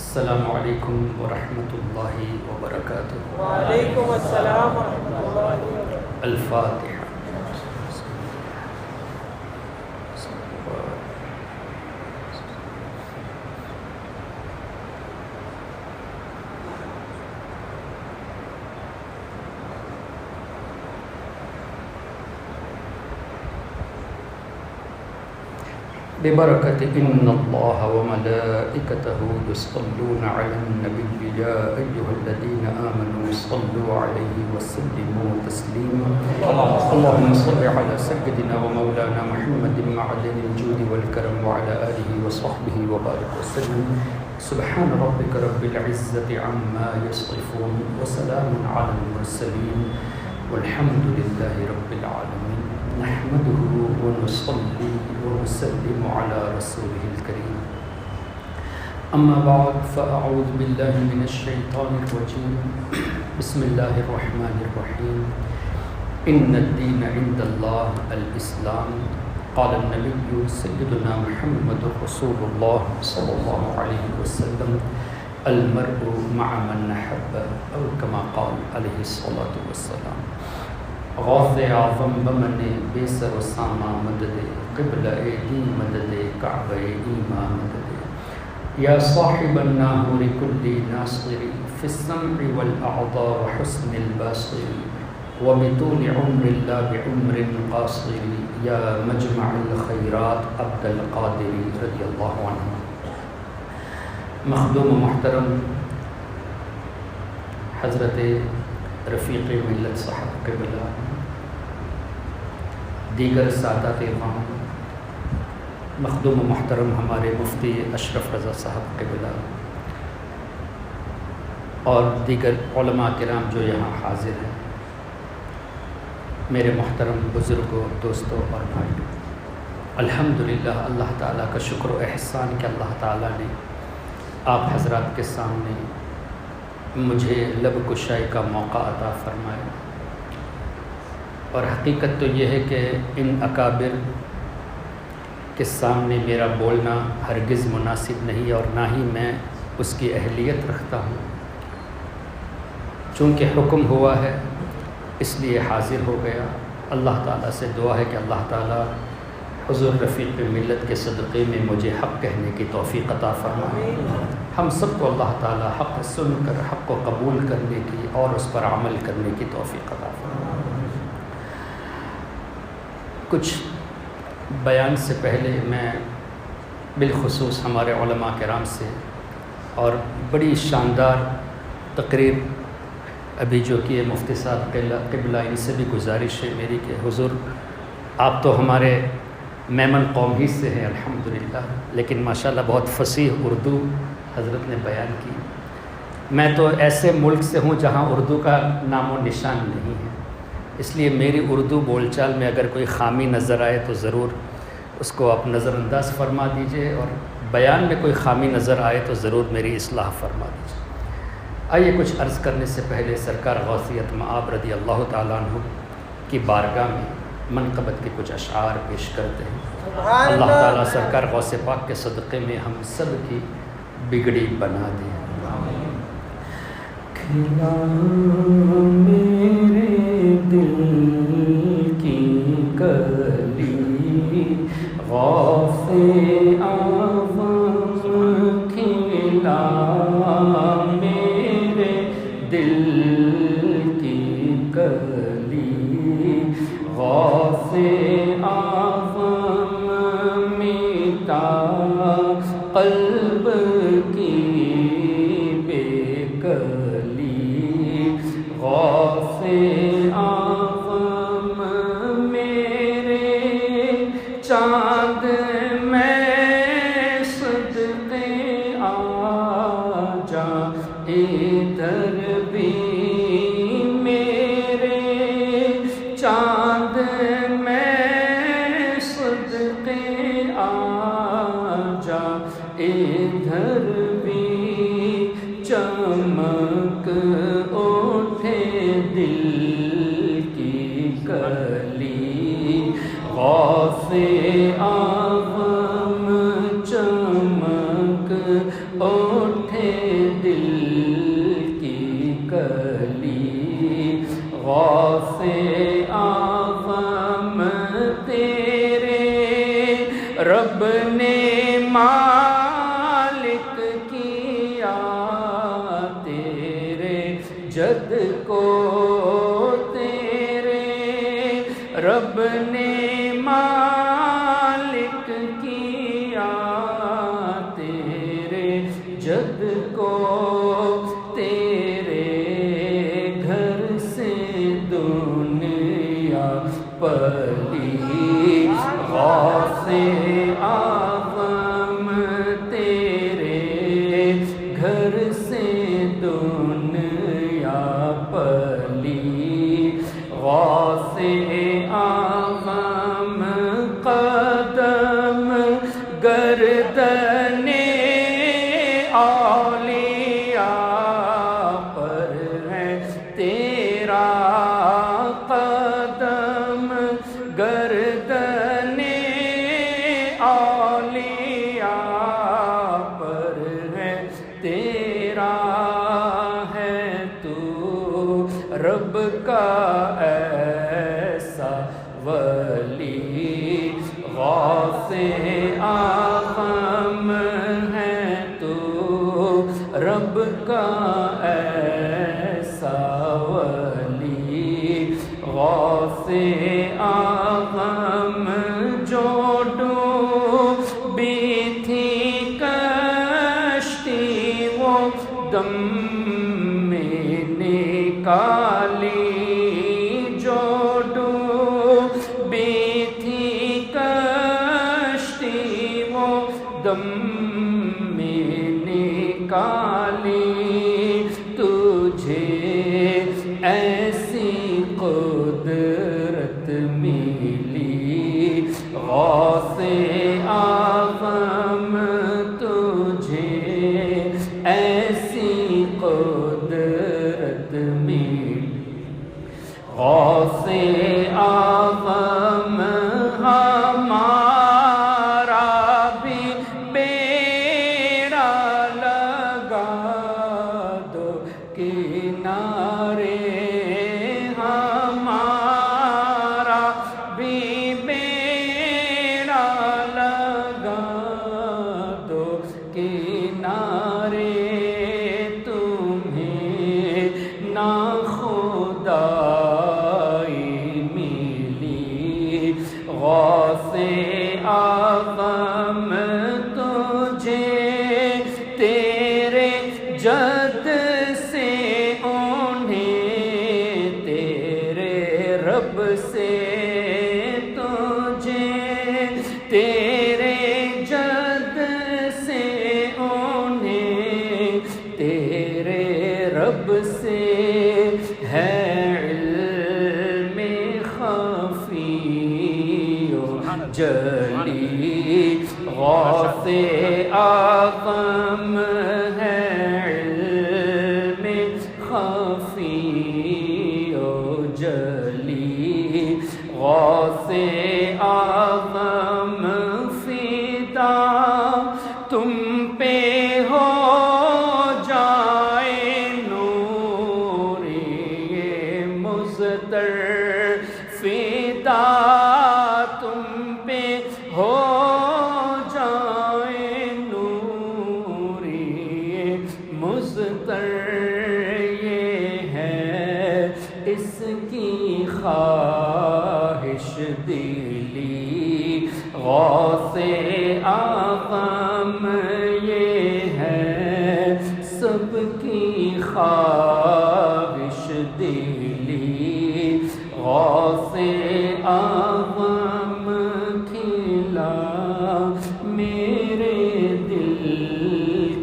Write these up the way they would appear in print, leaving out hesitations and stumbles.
السلام علیکم ورحمۃ اللہ وبرکاتہ۔ وعلیکم السلام ورحمۃ اللہ وبرکاتہ۔ الفاتحہ۔ ببرکت ان اللہ وملائکتہ یصلون علی النبی یا ایھا الذین آمنوا صلوا علیہ وسلموا تسلیما۔ اللہم صل علی سیدنا ومولانا محمد معدن الجود والکرم وعلی آلہ وصحبہ وبارک وسلم۔ سبحان ربک رب العزۃ عما یصفون وسلام علی المرسلین والحمد للہ رب العالمین۔ نحمده ونصلي ونسلم على رسوله الكريم، أما بعد فأعوذ بالله من الشيطان الرجيم، بسم الله الرحمن الرحيم، إن الدين عند الله الإسلام، قال النبي سيدنا محمد رسول الله صلى الله عليه وسلم، المرء مع من أحب، أو كما قال عليه الصلاة والسلام۔ غوث اعظم بمن بے سر و ساما مدد، قبلہ دی مدد، کعبہ ایما مدد، یا صاحب الناہور کل ناصر، فی السمع والاعضاء وحسن الباصر، وبطول عمر لا بعمر قاصر، یا مجمع الخیرات عبد القادر رضی اللہ عنہ۔ مخدوم محترم حضرت رفیق ملت صاحب قبلہ، دیگر سادات امام، مخدوم محترم ہمارے مفتی اشرف رضا صاحب قبلہ، اور دیگر علماء کرام جو یہاں حاضر ہیں، میرے محترم بزرگوں، دوستوں اور بھائیوں، الحمدللہ اللہ تعالیٰ کا شکر و احسان کہ اللہ تعالیٰ نے آپ حضرات کے سامنے مجھے لب کشائی کا موقع عطا فرمایا، اور حقیقت تو یہ ہے کہ ان اکابر کے سامنے میرا بولنا ہرگز مناسب نہیں، اور نہ ہی میں اس کی اہلیت رکھتا ہوں، چونکہ حکم ہوا ہے اس لیے حاضر ہو گیا۔ اللہ تعالیٰ سے دعا ہے کہ اللہ تعالیٰ حضور رفیق ملت کے صدقے میں مجھے حق کہنے کی توفیق عطا فرمائے، ہم سب کو اللہ تعالیٰ حق سن کر حق کو قبول کرنے کی اور اس پر عمل کرنے کی توفیق عطا فرمائے۔ کچھ بیان سے پہلے میں بالخصوص ہمارے علماء کرام سے، اور بڑی شاندار تقریر ابھی جو کہ مفتی صاحب قبلہ، ان سے بھی گزارش ہے میری کہ حضور آپ تو ہمارے میمن قوم ہی سے ہیں الحمدللہ، لیکن ماشاءاللہ بہت فصیح اردو حضرت نے بیان کی۔ میں تو ایسے ملک سے ہوں جہاں اردو کا نام و نشان نہیں ہے، اس لیے میری اردو بول چال میں اگر کوئی خامی نظر آئے تو ضرور اس کو آپ نظر انداز فرما دیجئے، اور بیان میں کوئی خامی نظر آئے تو ضرور میری اصلاح فرما دیجئے۔ آئیے کچھ عرض کرنے سے پہلے سرکار غوثیت مآب رضی اللہ تعالیٰ عنہ کی بارگاہ میں منقبت کے کچھ اشعار پیش کرتے ہیں۔ اللہ تعالیٰ سرکار غوث پاک کے صدقے میں ہم سب کی بگڑی بنا دے۔ کھلا میرے دل کی کلی غوث اعظم، کھلا میرے دل کی کلی غوث اعظم، میٹا قلب کی بے کلی، غوث اعظم میرے چاند میں صدقے آ جا، ادھر بھی میرے چاند میں صدقے آ جا، ادھر بھی چمک اٹھے دل کی کلی، غوث اعظم چمک اٹھے اٹھے دل کی کلی غوث اعظم تیرے رب نے مالک کیا تیرے جد کو تیرے رب نے مالک کیا تیرے جد کو تیرے گھر سے دنیا پلی غوث اعظم تیرے گھر سے دنیا پلی غوث اعظم قدم گردن اولیاء پر ہے تیرا قدم گردن اولیاء پر ہے تیرا ہے تو رب کا ایسا ولی غوث اعظم ہے تو رب کا ایسا ولی غوث اعظم جو ڈوبی تھی کشتی وہ دم میں نکالی جو ڈوبی تھی کشتی وہ دم میں نکالی تجھے ایسی قدرت ملی غوث اعظم تجھے ایسی قدرت ملی غوث اعظم ہمارا بھی بیڑا لگا دو کنارے ہمارا بھی بیڑا لگا دو کنارے تمہیں نا خدائی ملی غوث اعظم تجھے تیرے جد سے انہیں تیرے رب سے تجھے تیرے جد سے انہیں تیرے رب سے ہے علم خفی و جلی غوث اعظم ہے علم خفی و جلی غوث اعظم فدا تم پہ ہو جائے نور یہ مزتر فدا تم پہ ہو جائے نور یہ مزتر یہ ہے اس کی خواہش دلی غوث اعظم یہ ہے سب کی خواہش دلی غوث اعظم کھلا میرے دل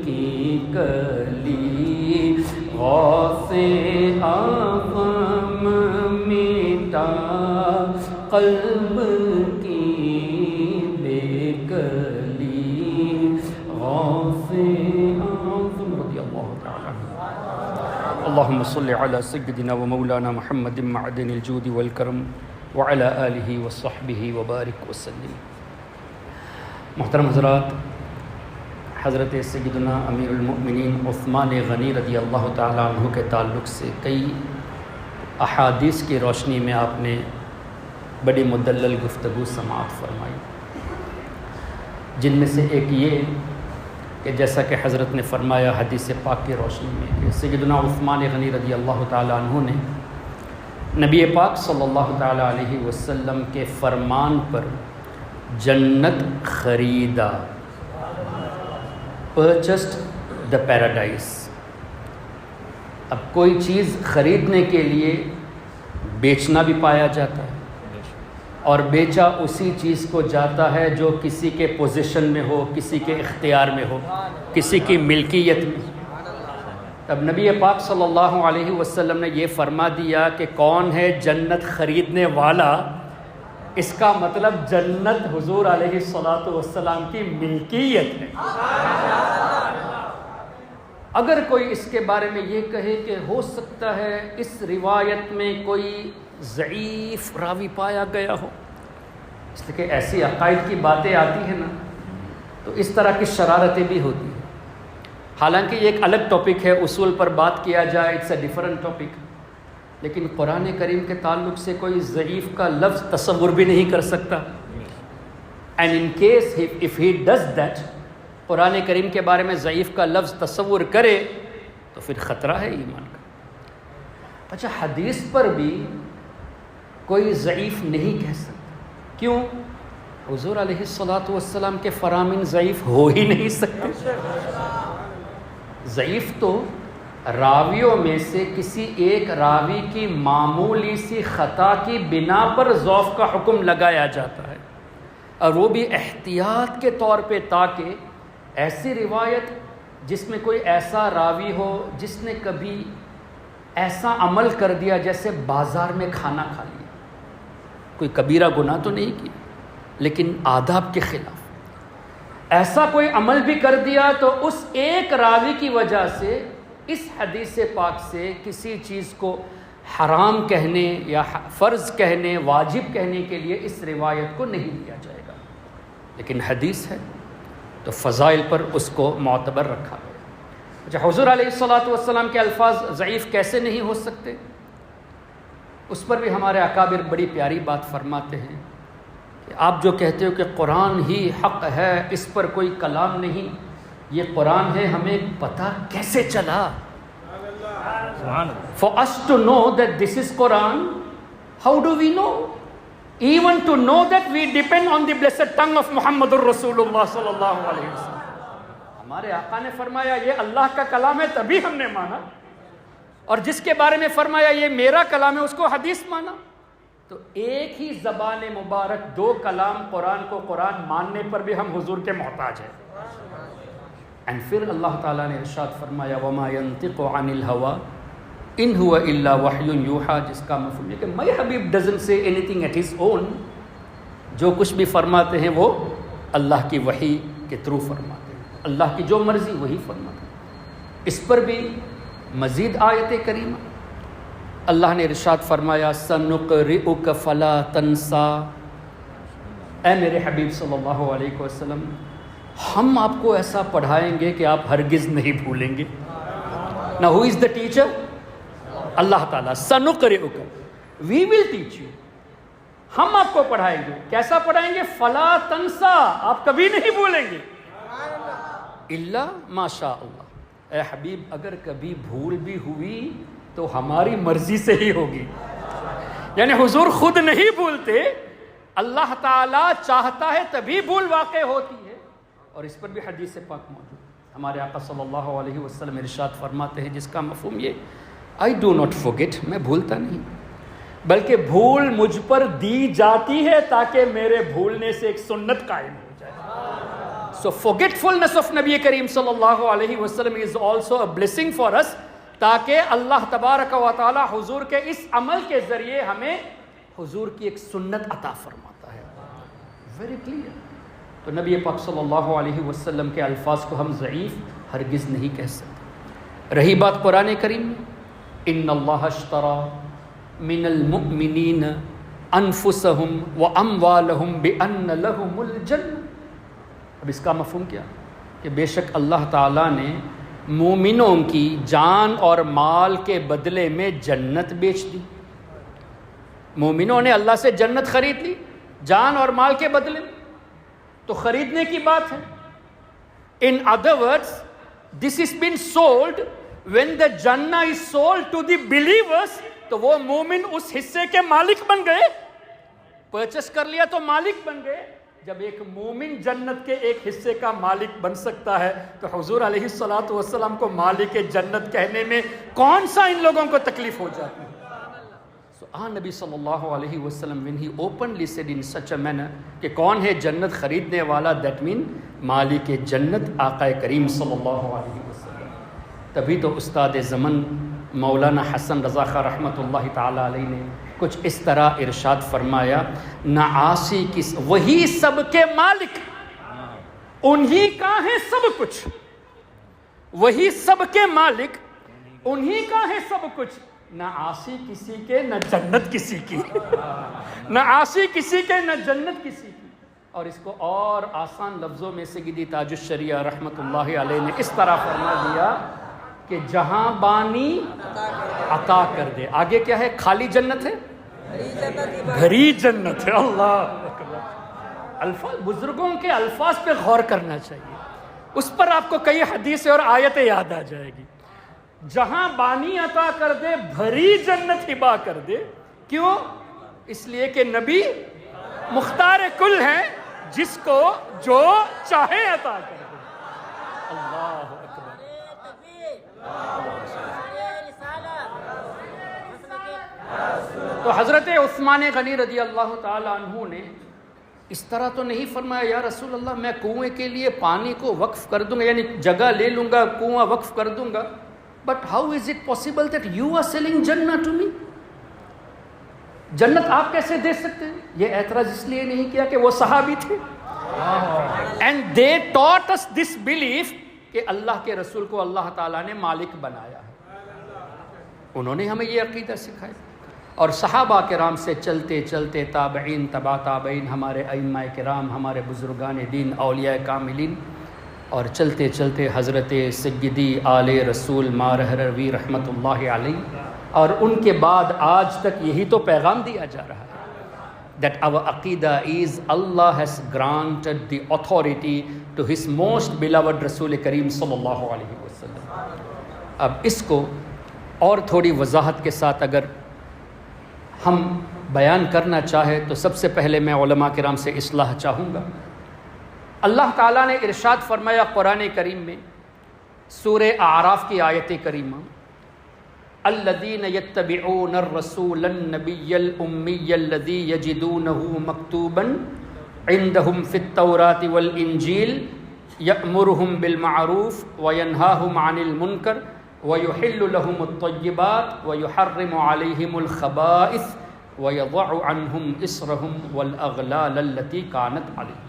کی کلی غوث اعظم میٹا قلب کی بے کلی غوث اعظم رضی اللہ تعالی عنہ اللهم صل على سيدنا ومولانا محمد معدن الجود والكرم وعلى آله وصحبه وبارك وسلم۔ محترم حضرات، حضرت سیدنا امیر المؤمنین عثمان غنی رضی اللہ تعالیٰ عنہ کے تعلق سے کئی احادیث کی روشنی میں آپ نے بڑی مدلل گفتگو سماعت فرمائی، جن میں سے ایک یہ کہ جیسا کہ حضرت نے فرمایا حدیث پاک کی روشنی میں کہ سیدنا عثمان غنی رضی اللہ تعالیٰ عنہ نے نبی پاک صلی اللہ تعالیٰ علیہ وسلم کے فرمان پر جنت خریدا، پرچسڈ دا پیراڈائز۔ اب کوئی چیز خریدنے کے لیے بیچنا بھی پایا جاتا ہے، اور بیچا اسی چیز کو جاتا ہے جو کسی کے پوزیشن میں ہو، کسی کے اختیار میں ہو، کسی کی ملکیت میں۔ اب نبی پاک صلی اللہ علیہ وسلم نے یہ فرما دیا کہ کون ہے جنت خریدنے والا، اس کا مطلب جنت حضور علیہ الصلاۃ والسلام کی ملکیت ہے۔ اگر کوئی اس کے بارے میں یہ کہے کہ ہو سکتا ہے اس روایت میں کوئی ضعیف راوی پایا گیا ہو، اس لیے کہ ایسی عقائد کی باتیں آتی ہیں نا تو اس طرح کی شرارتیں بھی ہوتی ہیں۔ حالانکہ یہ ایک الگ ٹاپک ہے، اصول پر بات کیا جائے اٹس اے ڈیفرنٹ ٹاپک، لیکن قرآن کریم کے تعلق سے کوئی ضعیف کا لفظ تصور بھی نہیں کر سکتا۔ And in case of he does that, قرآن کریم کے بارے میں ضعیف کا لفظ تصور کرے تو پھر خطرہ ہے ایمان کا۔ اچھا، حدیث پر بھی کوئی ضعیف نہیں کہہ سکتا، کیوں؟ حضور علیہ الصلاۃ والسلام کے فرامین ضعیف ہو ہی نہیں سکتے۔ ضعیف تو راویوں میں سے کسی ایک راوی کی معمولی سی خطا کی بنا پر ضعف کا حکم لگایا جاتا ہے، اور وہ بھی احتیاط کے طور پہ، تاکہ ایسی روایت جس میں کوئی ایسا راوی ہو جس نے کبھی ایسا عمل کر دیا جیسے بازار میں کھانا کھا لیا، کوئی کبیرہ گناہ تو نہیں کیا لیکن آداب کے خلاف ایسا کوئی عمل بھی کر دیا، تو اس ایک راوی کی وجہ سے اس حدیث پاک سے کسی چیز کو حرام کہنے یا فرض کہنے، واجب کہنے کے لیے اس روایت کو نہیں لیا جائے گا، لیکن حدیث ہے تو فضائل پر اس کو معتبر رکھا گیا۔ اچھا، حضور علیہ الصلاۃ والسلام کے الفاظ ضعیف کیسے نہیں ہو سکتے؟ اس پر بھی ہمارے اکابر بڑی پیاری بات فرماتے ہیں کہ آپ جو کہتے ہو کہ قرآن ہی حق ہے، اس پر کوئی کلام نہیں، یہ قرآن ہے، ہمیں پتہ کیسے چلا؟ For us to know that this is Quran, how do we know? Even to know that we depend on the blessed tongue of Muhammadur Rasulullah sallallahu alaihi wasallam۔ ہمارے آقا نے فرمایا یہ اللہ کا کلام ہے تبھی ہم نے مانا، اور جس کے بارے میں فرمایا یہ میرا کلام ہے اس کو حدیث مانا۔ تو ایک ہی زبان مبارک، دو کلام قرآن کو قرآن ماننے پر بھی ہم حضور کے محتاج ہیں۔ اور پھر اللہ تعالیٰ نے ارشاد فرمایا وَمَا يَنطِقُ عَنِ الْهَوَىٰ إِنْ هُوَ إِلَّا وَحْيٌ يُوحَىٰ، جس کا مفہوم ہے کہ my Habib doesn't say anything at his own، جو کچھ بھی فرماتے ہیں وہ اللہ کی وحی کے تھرو فرماتے ہیں، اللہ کی جو مرضی وہی فرماتے ہیں۔ اس پر بھی مزید آیت کریمہ اللہ نے ارشاد فرمایا سَنُقْرِئُكَ فَلَا تَنْسَىٰ، اے میرے حبیب صلی اللہ علیہ وسلم، ہم آپ کو ایسا پڑھائیں گے کہ آپ ہرگز نہیں بھولیں گے۔ Now who is the teacher؟ اللہ تعالیٰ۔ سَنُقْرِئُكَ، we will teach you، ہم آپ کو پڑھائیں گے۔ کیسا پڑھائیں گے؟ فَلَا تَنْسَىٰ، آپ کبھی نہیں بھولیں گے، اِلَّا مَا شَاءَ اللہ۔ اے حبیب اگر کبھی بھول بھی ہوئی تو ہماری مرضی سے ہی ہوگی، یعنی حضور خود نہیں بھولتے، اللہ تعالیٰ چاہتا ہے تبھی بھول واقع ہوتی ہے۔ اور اس پر بھی حدیث پاک موجود، ہمارے آقا صلی اللہ علیہ وسلم ارشاد فرماتے ہیں جس کا مفہوم یہ I do not forget، میں بھولتا نہیں، بلکہ بھول مجھ پر دی جاتی ہے تاکہ میرے بھولنے سے ایک سنت قائم ہو جائے۔ So forgetfulness of نبی کریم صلی اللہ علیہ وسلم is also a blessing for us، تاکہ اللہ تبارک و تعالی حضور کے اس عمل کے ذریعے ہمیں حضور کی ایک سنت عطا فرماتا ہے۔ Very clear. تو نبی پاک صلی اللہ علیہ وسلم کے الفاظ کو ہم ضعیف ہرگز نہیں کہہ سکتے۔ رہی بات قرآن کریم میں، ان اللہ اشتری من المؤمنین انفسهم واموالهم بان لهم الجنہ، اب اس کا مفہوم کیا؟ کہ بے شک اللہ تعالیٰ نے مومنوں کی جان اور مال کے بدلے میں جنت بیچ دی. مومنوں نے اللہ سے جنت خرید لی جان اور مال کے بدلے میں، تو خریدنے کی بات ہے. In other words, this is been sold. When the Jannah is sold to the believers, تو وہ مومن اس حصے کے مالک بن گئے. پرچیز کر لیا تو مالک بن گئے. جب ایک مومن جنت کے ایک حصے کا مالک بن سکتا ہے تو حضور علیہ الصلوۃ والسلام کو مالک جنت کہنے میں کون سا ان لوگوں کو تکلیف ہو جاتی ہے؟ نبی صلی اللہ علیہ وسلم when he openly said in such a manner کہ کون ہے جنت خریدنے والا، that mean مالک جنت آقا کریم صلی اللہ علیہ وسلم. تبھی تو استاد زمن مولانا حسن رضا خان رحمۃ اللہ تعالی علیہ نے کچھ اس طرح ارشاد فرمایا، نہ عاصی کس وہی سب کے مالک، انہی کا ہے سب کچھ. وہی سب کے مالک، انہی کا ہے سب کچھ. نہ عاصی کسی کے نہ جنت کسی کی. نہ عاصی کسی کے نہ جنت کسی کی. اور اس کو اور آسان لفظوں میں سیدی تاج الشریعہ رحمۃ اللہ علیہ نے اس طرح فرما دیا کہ جہاں بانی عطا کر دے. آگے کیا ہے؟ خالی جنت ہے، بھری جنت ہے. اللہ اکبر. الفاظ، بزرگوں کے الفاظ پہ غور کرنا چاہیے. اس پر آپ کو کئی حدیثیں اور آیتیں یاد آ جائے گی. جہاں بانی عطا کر دے، بھری جنت ہبا کر دے. کیوں؟ اس لیے کہ نبی مختار کل ہیں، جس کو جو چاہے عطا کر دے. اللہ اکبر. تو حضرت عثمان غنی رضی اللہ تعالی عنہ نے اس طرح تو نہیں فرمایا یا رسول اللہ میں کنویں کے لیے پانی کو وقف کر دوں گا، یعنی جگہ لے لوں گا، کنواں وقف کر دوں گا. But how is it possible that you are selling Jannah to me? جنت آپ کیسے دے سکتے ہیں؟ یہ اعتراض اس لیے نہیں کیا کہ وہ صحابی تھے. And they taught us this belief کہ اللہ کے رسول کو اللہ تعالیٰ نے مالک بنایا ہے. انہوں نے ہمیں یہ عقیدہ سکھایا. اور صحابہ کرام سے چلتے چلتے تابعین، تبع تابعین، ہمارے ائمہ کرام، ہمارے بزرگان دین، اولیاء کاملین، اور چلتے چلتے حضرت سیدی آل رسول مارہروی رحمۃ اللہ علیہ، اور ان کے بعد آج تک یہی تو پیغام دیا جا رہا ہے that our aqidah is Allah has granted the authority to his most beloved رسول کریم صلی اللہ علیہ وسلم. اب اس کو اور تھوڑی وضاحت کے ساتھ اگر ہم بیان کرنا چاہے تو سب سے پہلے میں علماء کرام سے اصلاح چاہوں گا. اللہ تعالیٰ نے ارشاد فرمایا قرآن کریم میں سورہ اعراف کی آیت کریمہ، الذین یتبعون الرسول النبی الامی الذی یجدونہ مکتوبا عندہم فی التوراۃ والانجیل یأمرہم بالمعروف وینہاہم عن المنکر ویحل لہم الطیبات ویحرم علیہم الخبائث ویضع عنہم اسرہم والاغلال التی کانت علیہم.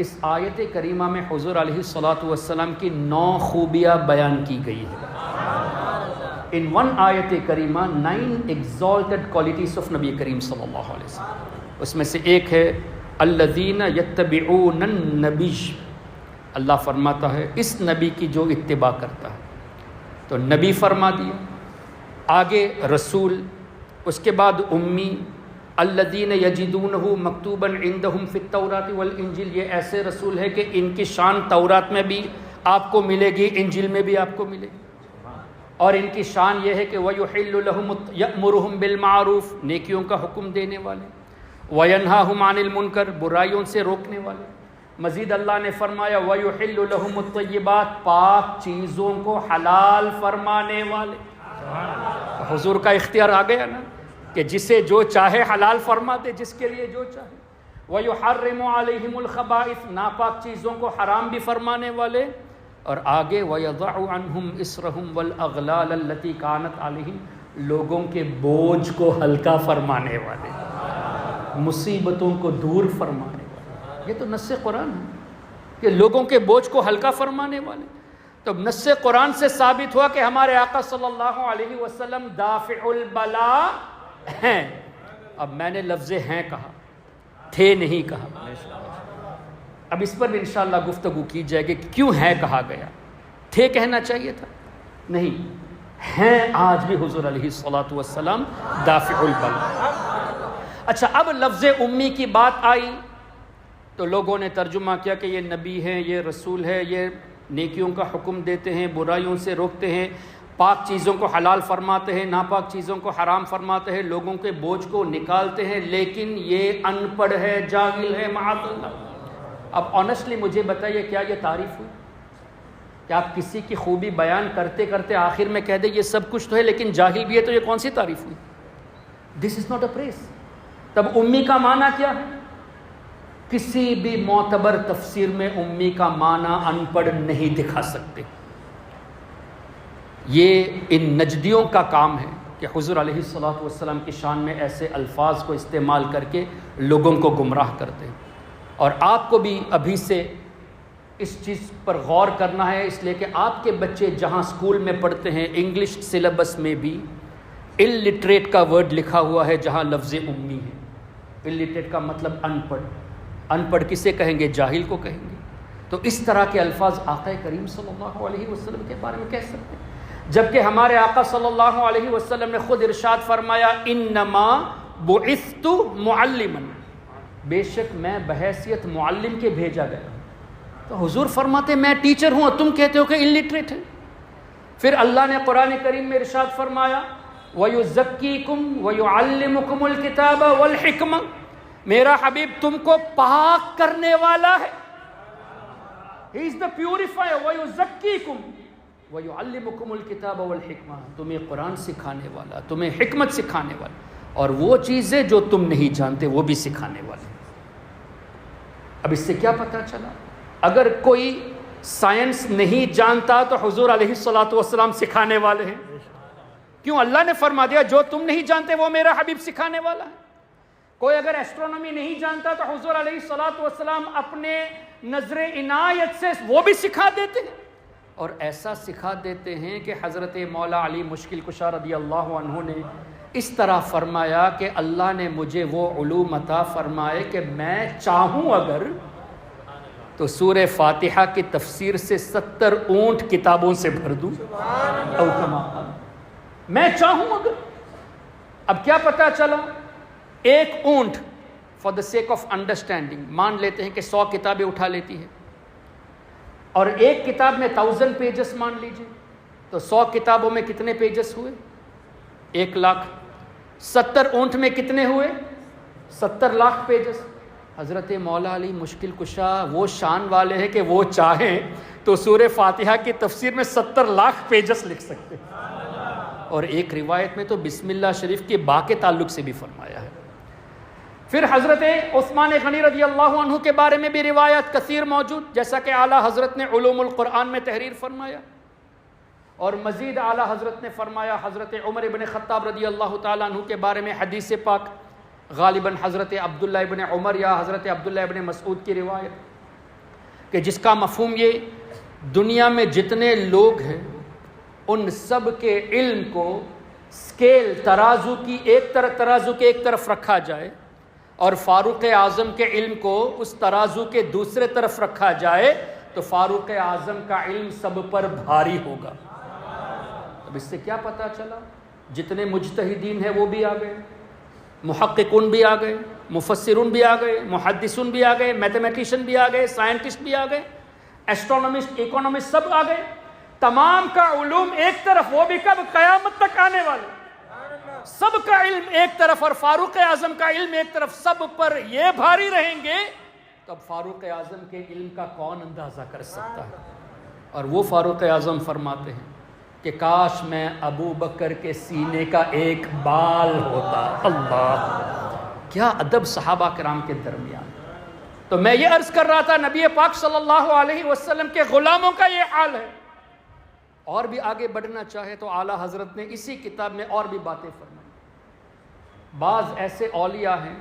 اس آیت کریمہ میں حضور علیہ الصلوۃ والسلام کی 9 خوبیاں بیان کی گئی ہیں. ان ون آیت کریمہ 9 ایگزالٹڈ کوالٹیز آف نبی کریم صلی اللہ علیہ وسلم. اس میں سے ایک ہے الذین یتبعون النبی. اللہ فرماتا ہے اس نبی کی جو اتباع کرتا ہے. تو نبی فرما دیا، آگے رسول، اس کے بعد امی. الذین یجدونہ مکتوبا عندہم فی التوراۃ والانجیل، یہ ایسے رسول ہے کہ ان کی شان تورات میں بھی آپ کو ملے گی، انجیل میں بھی آپ کو ملے گی. اور ان کی شان یہ ہے کہ وَيُحِلُّ لَهُمْ يَأْمُرُهُمْ بِالْمَعْرُوفِ، نیکیوں کا حکم دینے والے، وَيَنْهَاهُمْ عَنِ الْمُنْكَرِ، برائیوں سے روکنے والے. مزید اللہ نے فرمایا وَيُحِلُّ لَهُمُ الطَّيِّبَاتِ، پاک چیزوں کو حلال فرمانے والے. حضور کا اختیار آ گیا نا کہ جسے جو چاہے حلال فرما دے، جس کے لیے جو چاہے. وَيُحَرِّمُ عَلَيْهِمُ الْخَبَائِثَ، ناپاک چیزوں کو حرام بھی فرمانے والے. اور آگے وَيَضَعُ عَنْهُمْ إِصْرَهُمْ وَالْأَغْلَالَ الَّتِي كَانَتْ عَلَيْهِمْ، لوگوں کے بوجھ کو ہلکا فرمانے والے، مصیبتوں کو دور فرمانے والے. یہ تو نص قرآن ہے کہ لوگوں کے بوجھ کو ہلکا فرمانے والے. تو نص قرآن سے ثابت ہوا کہ ہمارے آقا صلی اللہ علیہ وسلم دافع البلاء ہیں. اب میں نے لفظ ہیں کہا، تھے نہیں کہا. اب اس پر بھی انشاءاللہ گفتگو کی جائے گی کہ کیوں ہے کہا گیا، تھے کہنا چاہیے تھا، نہیں ہیں آج بھی حضور علیہ الصلوۃ والسلام دافع البلا۔ اچھا، اب لفظ امی کی بات آئی تو لوگوں نے ترجمہ کیا کہ یہ نبی ہیں، یہ رسول ہے، یہ نیکیوں کا حکم دیتے ہیں، برائیوں سے روکتے ہیں، پاک چیزوں کو حلال فرماتے ہیں، ناپاک چیزوں کو حرام فرماتے ہیں، لوگوں کے بوجھ کو نکالتے ہیں، لیکن یہ ان پڑھ ہے، جاہل ہے، معاذ اللہ۔ اب آنیسٹلی مجھے بتائیے، کیا یہ تعریف ہوئی؟ کہ آپ کسی کی خوبی بیان کرتے کرتے آخر میں کہہ دیں یہ سب کچھ تو ہے لیکن جاہل بھی ہے، تو یہ کون سی تعریف ہوئی؟ دس از ناٹ اے پریز۔ تب امی کا معنی کیا ہے؟ کسی بھی معتبر تفسیر میں امی کا معنی ان پڑھ نہیں دکھا سکتے۔ یہ ان نجدیوں کا کام ہے کہ حضور علیہ الصلوۃ والسلام کی شان میں ایسے الفاظ کو استعمال کر کے لوگوں کو گمراہ کرتے ہیں۔ اور آپ کو بھی ابھی سے اس چیز پر غور کرنا ہے، اس لیے کہ آپ کے بچے جہاں اسکول میں پڑھتے ہیں انگلش سلیبس میں بھی الٹریٹ کا ورڈ لکھا ہوا ہے جہاں لفظ امی ہے۔ الٹریٹ کا مطلب ان پڑھ۔ ان پڑھ کسے کہیں گے؟ جاہل کو کہیں گے۔ تو اس طرح کے الفاظ آقا کریم صلی اللہ علیہ وسلم کے بارے میں کہہ سکتے ہیں، جبکہ ہمارے آقا صلی اللہ علیہ وسلم نے خود ارشاد فرمایا انما بعثت معلما، بے شک میں بحیثیت معلم کے بھیجا گیا ہوں۔ تو حضور فرماتے میں ٹیچر ہوں اور تم کہتے ہو کہ الٹریٹ ہے۔ پھر اللہ نے قرآن کریم میں ارشاد فرمایا وَيُزَكِّيكُمْ وَيُعَلِّمُكُمُ الْكِتَابَ وَالْحِكْمَةَ، میرا حبیب تم کو پاک کرنے والا ہے۔ He is the purifier. وَيُزَكِّيكُمْ وَيُعَلِّمُكُمُ الْكِتَابَ وَالْحِكْمَةَ، تمہیں قرآن سکھانے والا، تمہیں حکمت سکھانے والا، اور وہ چیزیں جو تم نہیں جانتے وہ بھی سکھانے والا۔ اب اس سے کیا پتہ چلا؟ اگر کوئی سائنس نہیں جانتا تو حضور علیہ الصلوۃ والسلام سکھانے والے ہیں۔ کیوں؟ اللہ نے فرما دیا جو تم نہیں جانتے وہ میرا حبیب سکھانے والا ہے۔ کوئی اگر ایسٹرونومی نہیں جانتا تو حضور علیہ الصلوۃ والسلام اپنے نظر عنایت سے وہ بھی سکھا دیتے ہیں، اور ایسا سکھا دیتے ہیں کہ حضرت مولا علی مشکل کشا رضی اللہ عنہ نے اس طرح فرمایا کہ اللہ نے مجھے وہ علوم عطا فرمائے کہ میں چاہوں اگر تو سورہ فاتحہ کی تفسیر سے 70 اونٹ کتابوں سے بھر دوں، او کما قال، میں چاہوں اگر۔ اب کیا پتہ چلا؟ ایک اونٹ for the sake of understanding مان لیتے ہیں کہ 100 کتابیں اٹھا لیتی ہے، اور ایک کتاب میں 1000 پیجز مان لیجئے، تو 100 کتابوں میں کتنے پیجز ہوئے؟ 1,00,000۔ 70 اونٹ میں کتنے ہوئے؟ 70 لاکھ پیجز۔ حضرت مولا علی مشکل کشا وہ شان والے ہیں کہ وہ چاہیں تو سورہ فاتحہ کی تفسیر میں 70 لاکھ پیجز لکھ سکتے ہیں، اور ایک روایت میں تو بسم اللہ شریف کے با کے تعلق سے بھی فرمایا ہے۔ پھر حضرت عثمان غنی رضی اللہ عنہ کے بارے میں بھی روایت کثیر موجود، جیسا کہ اعلیٰ حضرت نے علوم القرآن میں تحریر فرمایا، اور مزید اعلیٰ حضرت نے فرمایا حضرت عمر ابن خطاب رضی اللہ تعالیٰ عنہ کے بارے میں حدیث پاک، غالباً حضرت عبداللہ ابن عمر یا حضرت عبداللہ ابن مسعود کی روایت، کہ جس کا مفہوم یہ دنیا میں جتنے لوگ ہیں ان سب کے علم کو اسکیل ترازو کے ایک طرف رکھا جائے، اور فاروق اعظم کے علم کو اس ترازو کے دوسرے طرف رکھا جائے تو فاروق اعظم کا علم سب پر بھاری ہوگا۔ اب اس سے کیا پتہ چلا؟ جتنے مجتہدین ہیں وہ بھی آ گئے، محققون بھی آ گئے، مفسرون بھی آ گئے، محدثون بھی آ گئے، میتھمیٹیشین بھی آ گئے، سائنٹسٹ بھی آ گئے، ایسٹرونومسٹ، اکونومسٹ سب آ گئے۔ تمام کا علوم ایک طرف، وہ بھی کب؟ قیامت تک آنے والے۔ سب کا علم ایک طرف اور فاروق اعظم کا علم ایک طرف، سب پر یہ بھاری رہیں گے، تب فاروق اعظم کے علم کا کون اندازہ کر سکتا ہے؟ اور وہ فاروق اعظم فرماتے ہیں کہ کاش میں ابو بکر کے سینے کا ایک بال ہوتا۔ اللہ، کیا ادب صحابہ کرام کے درمیان۔ تو میں یہ عرض کر رہا تھا نبی پاک صلی اللہ علیہ وسلم کے غلاموں کا یہ حال ہے۔ اور بھی آگے بڑھنا چاہے تو اعلیٰ حضرت نے اسی کتاب میں اور بھی باتیں فرمائی۔ بعض ایسے اولیاء ہیں،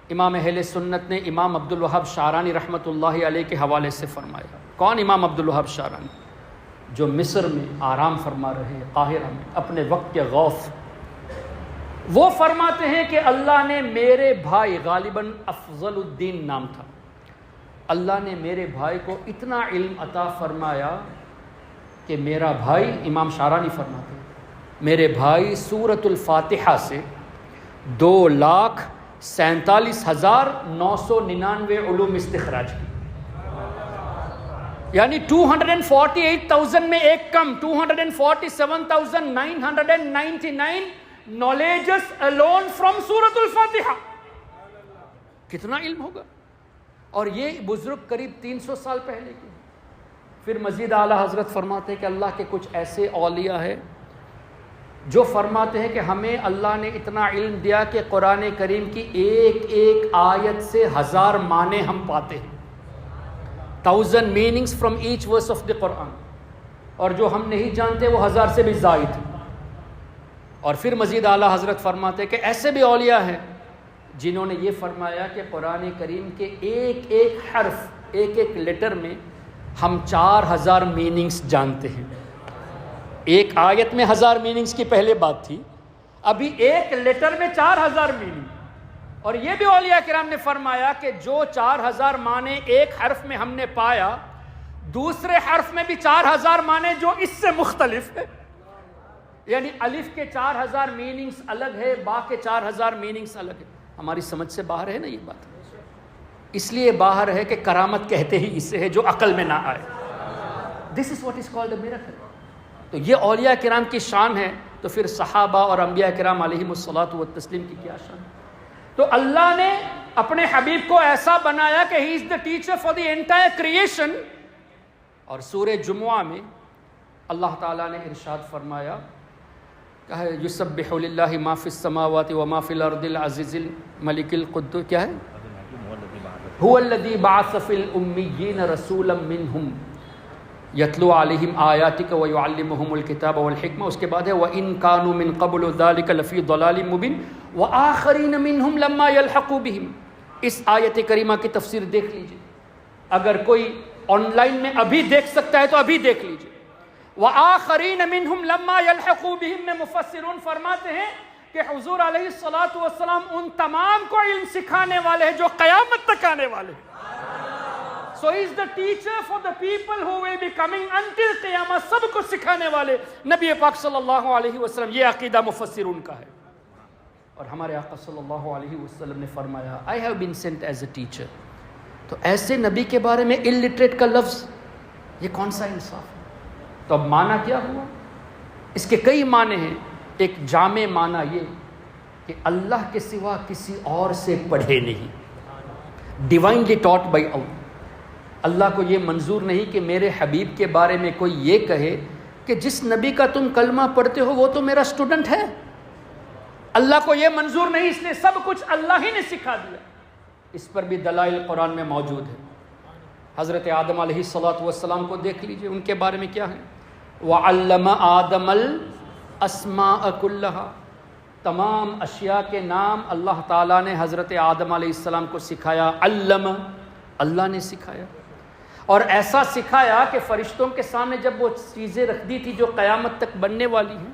امام اہل سنت نے امام عبدالوہاب شعرانی رحمۃ اللہ علیہ کے حوالے سے فرمایا۔ کون امام عبدالوہاب شعرانی؟ جو مصر میں آرام فرما رہے ہیں، قاہرہ میں، اپنے وقت کے غوث۔ وہ فرماتے ہیں کہ اللہ نے میرے بھائی، غالباً افضل الدین نام تھا، اللہ نے میرے بھائی کو اتنا علم عطا فرمایا کہ میرا بھائی، امام شارانی فرماتے ہیں، میرے بھائی سورۃ الفاتحہ سے 2,47,999 علوم استخراج کی، یعنی 248,000 میں ایک کم، 247,999 knowledges alone from سورۃ الفاتحہ. کتنا علم ہوگا؟ اور یہ بزرگ قریب 300 سال پہلے کی. پھر مزید اعلیٰ حضرت فرماتے ہیں کہ اللہ کے کچھ ایسے اولیاء ہیں جو فرماتے ہیں کہ ہمیں اللہ نے اتنا علم دیا کہ قرآن کریم کی ایک ایک آیت سے 1000 معنی ہم پاتے ہیں، 1000 meanings from each verse of the Quran، اور جو ہم نہیں جانتے وہ 1000 سے بھی زائد. اور پھر مزید اعلیٰ حضرت فرماتے ہیں کہ ایسے بھی اولیاء ہیں جنہوں نے یہ فرمایا کہ قرآن کریم کے ایک ایک حرف، ایک ایک لیٹر میں ہم 4000 میننگز جانتے ہیں. ایک آیت میں 1000 میننگز کی پہلے بات تھی، ابھی ایک لیٹر میں 4000 میننگ. اور یہ بھی اولیاء کرام نے فرمایا کہ جو 4000 معنی ایک حرف میں ہم نے پایا، دوسرے حرف میں بھی 4000 معنی جو اس سے مختلف ہے. یعنی الف کے 4000 میننگز الگ ہے، با کے 4000 میننگز الگ ہے. ہماری سمجھ سے باہر ہے نا یہ بات؟ اس لیے باہر ہے کہ کرامت کہتے ہی اسے ہے جو عقل میں نہ آئے. This is what is called a miracle. تو یہ اولیاء کرام کی شان ہے، تو پھر صحابہ اور انبیاء کرام علیہم الصلاۃ والتسلیم کی کیا شان. تو اللہ نے اپنے حبیب کو ایسا بنایا کہ he is the teacher for the entire creation. اور سورہ جمعہ میں اللہ تعالیٰ نے ارشاد فرمایا کہ یسبح للہ ما فی السماوات و ما فی الارض العزیز الملک القدوس، کیا ہے؟ هو الذی بعث فی الامیین رسولا منہم یتلو علیہم آیاتک ویعلمہم الکتاب والحکمہ. اس کے بعد ہے وَإِن كَانُوا مِن قَبْلُ ذَلِكَ لَفِي ضَلَالٍ مُبِينٍ وَآخَرِينَ مِنْهُمْ لَمَّا يَلْحَقُوا بِهِمْ. اس آیت کریمہ کی تفسیر دیکھ لیجئے، اگر کوئی آن لائن میں ابھی دیکھ سکتا ہے تو ابھی دیکھ لیجئے. وَآخَرِينَ مِنْهُمْ لَمَّا يَلْحَقُوا بِهِمْ میں مفسرون فرماتے ہیں کہ حضور علیہ الصلاۃ والسلام ان تمام کو علم سکھانے والے ہیں جو قیامت تک آنے والے ہیں. So he is the teacher for the people who will be coming until قیامت. سب کو سکھانے والے نبی پاک صلی اللہ علیہ وسلم. یہ عقیدہ مفسرون کا ہے. اور ہمارے آقا صلی اللہ علیہ وسلم نے فرمایا I have been sent as a teacher. تو ایسے نبی کے بارے میں illiterate کا لفظ، یہ کون سا انصاف ہے؟ تو اب معنی کیا ہوا؟ اس کے کئی معنی ہیں. ایک جامع معنی یہ کہ اللہ کے سوا کسی اور سے پڑھے نہیں، ڈیوائنلی ٹاٹ بائی اللہ. اللہ کو یہ منظور نہیں کہ میرے حبیب کے بارے میں کوئی یہ کہے کہ جس نبی کا تم کلمہ پڑھتے ہو وہ تو میرا اسٹوڈنٹ ہے. اللہ کو یہ منظور نہیں، اس لیے سب کچھ اللہ ہی نے سکھا دیا. اس پر بھی دلائل قرآن میں موجود ہے. حضرت آدم علیہ الصلاۃ والسلام کو دیکھ لیجئے، ان کے بارے میں کیا ہے؟ وَعَلَّمَ آدَمَ الْأَسْمَاءَ كُلَّهَا. تمام اشیاء کے نام اللہ تعالیٰ نے حضرت آدم علیہ السلام کو سکھایا. علم، اللہ نے سکھایا. اور ایسا سکھایا کہ فرشتوں کے سامنے جب وہ چیزیں رکھ دی تھی جو قیامت تک بننے والی ہیں،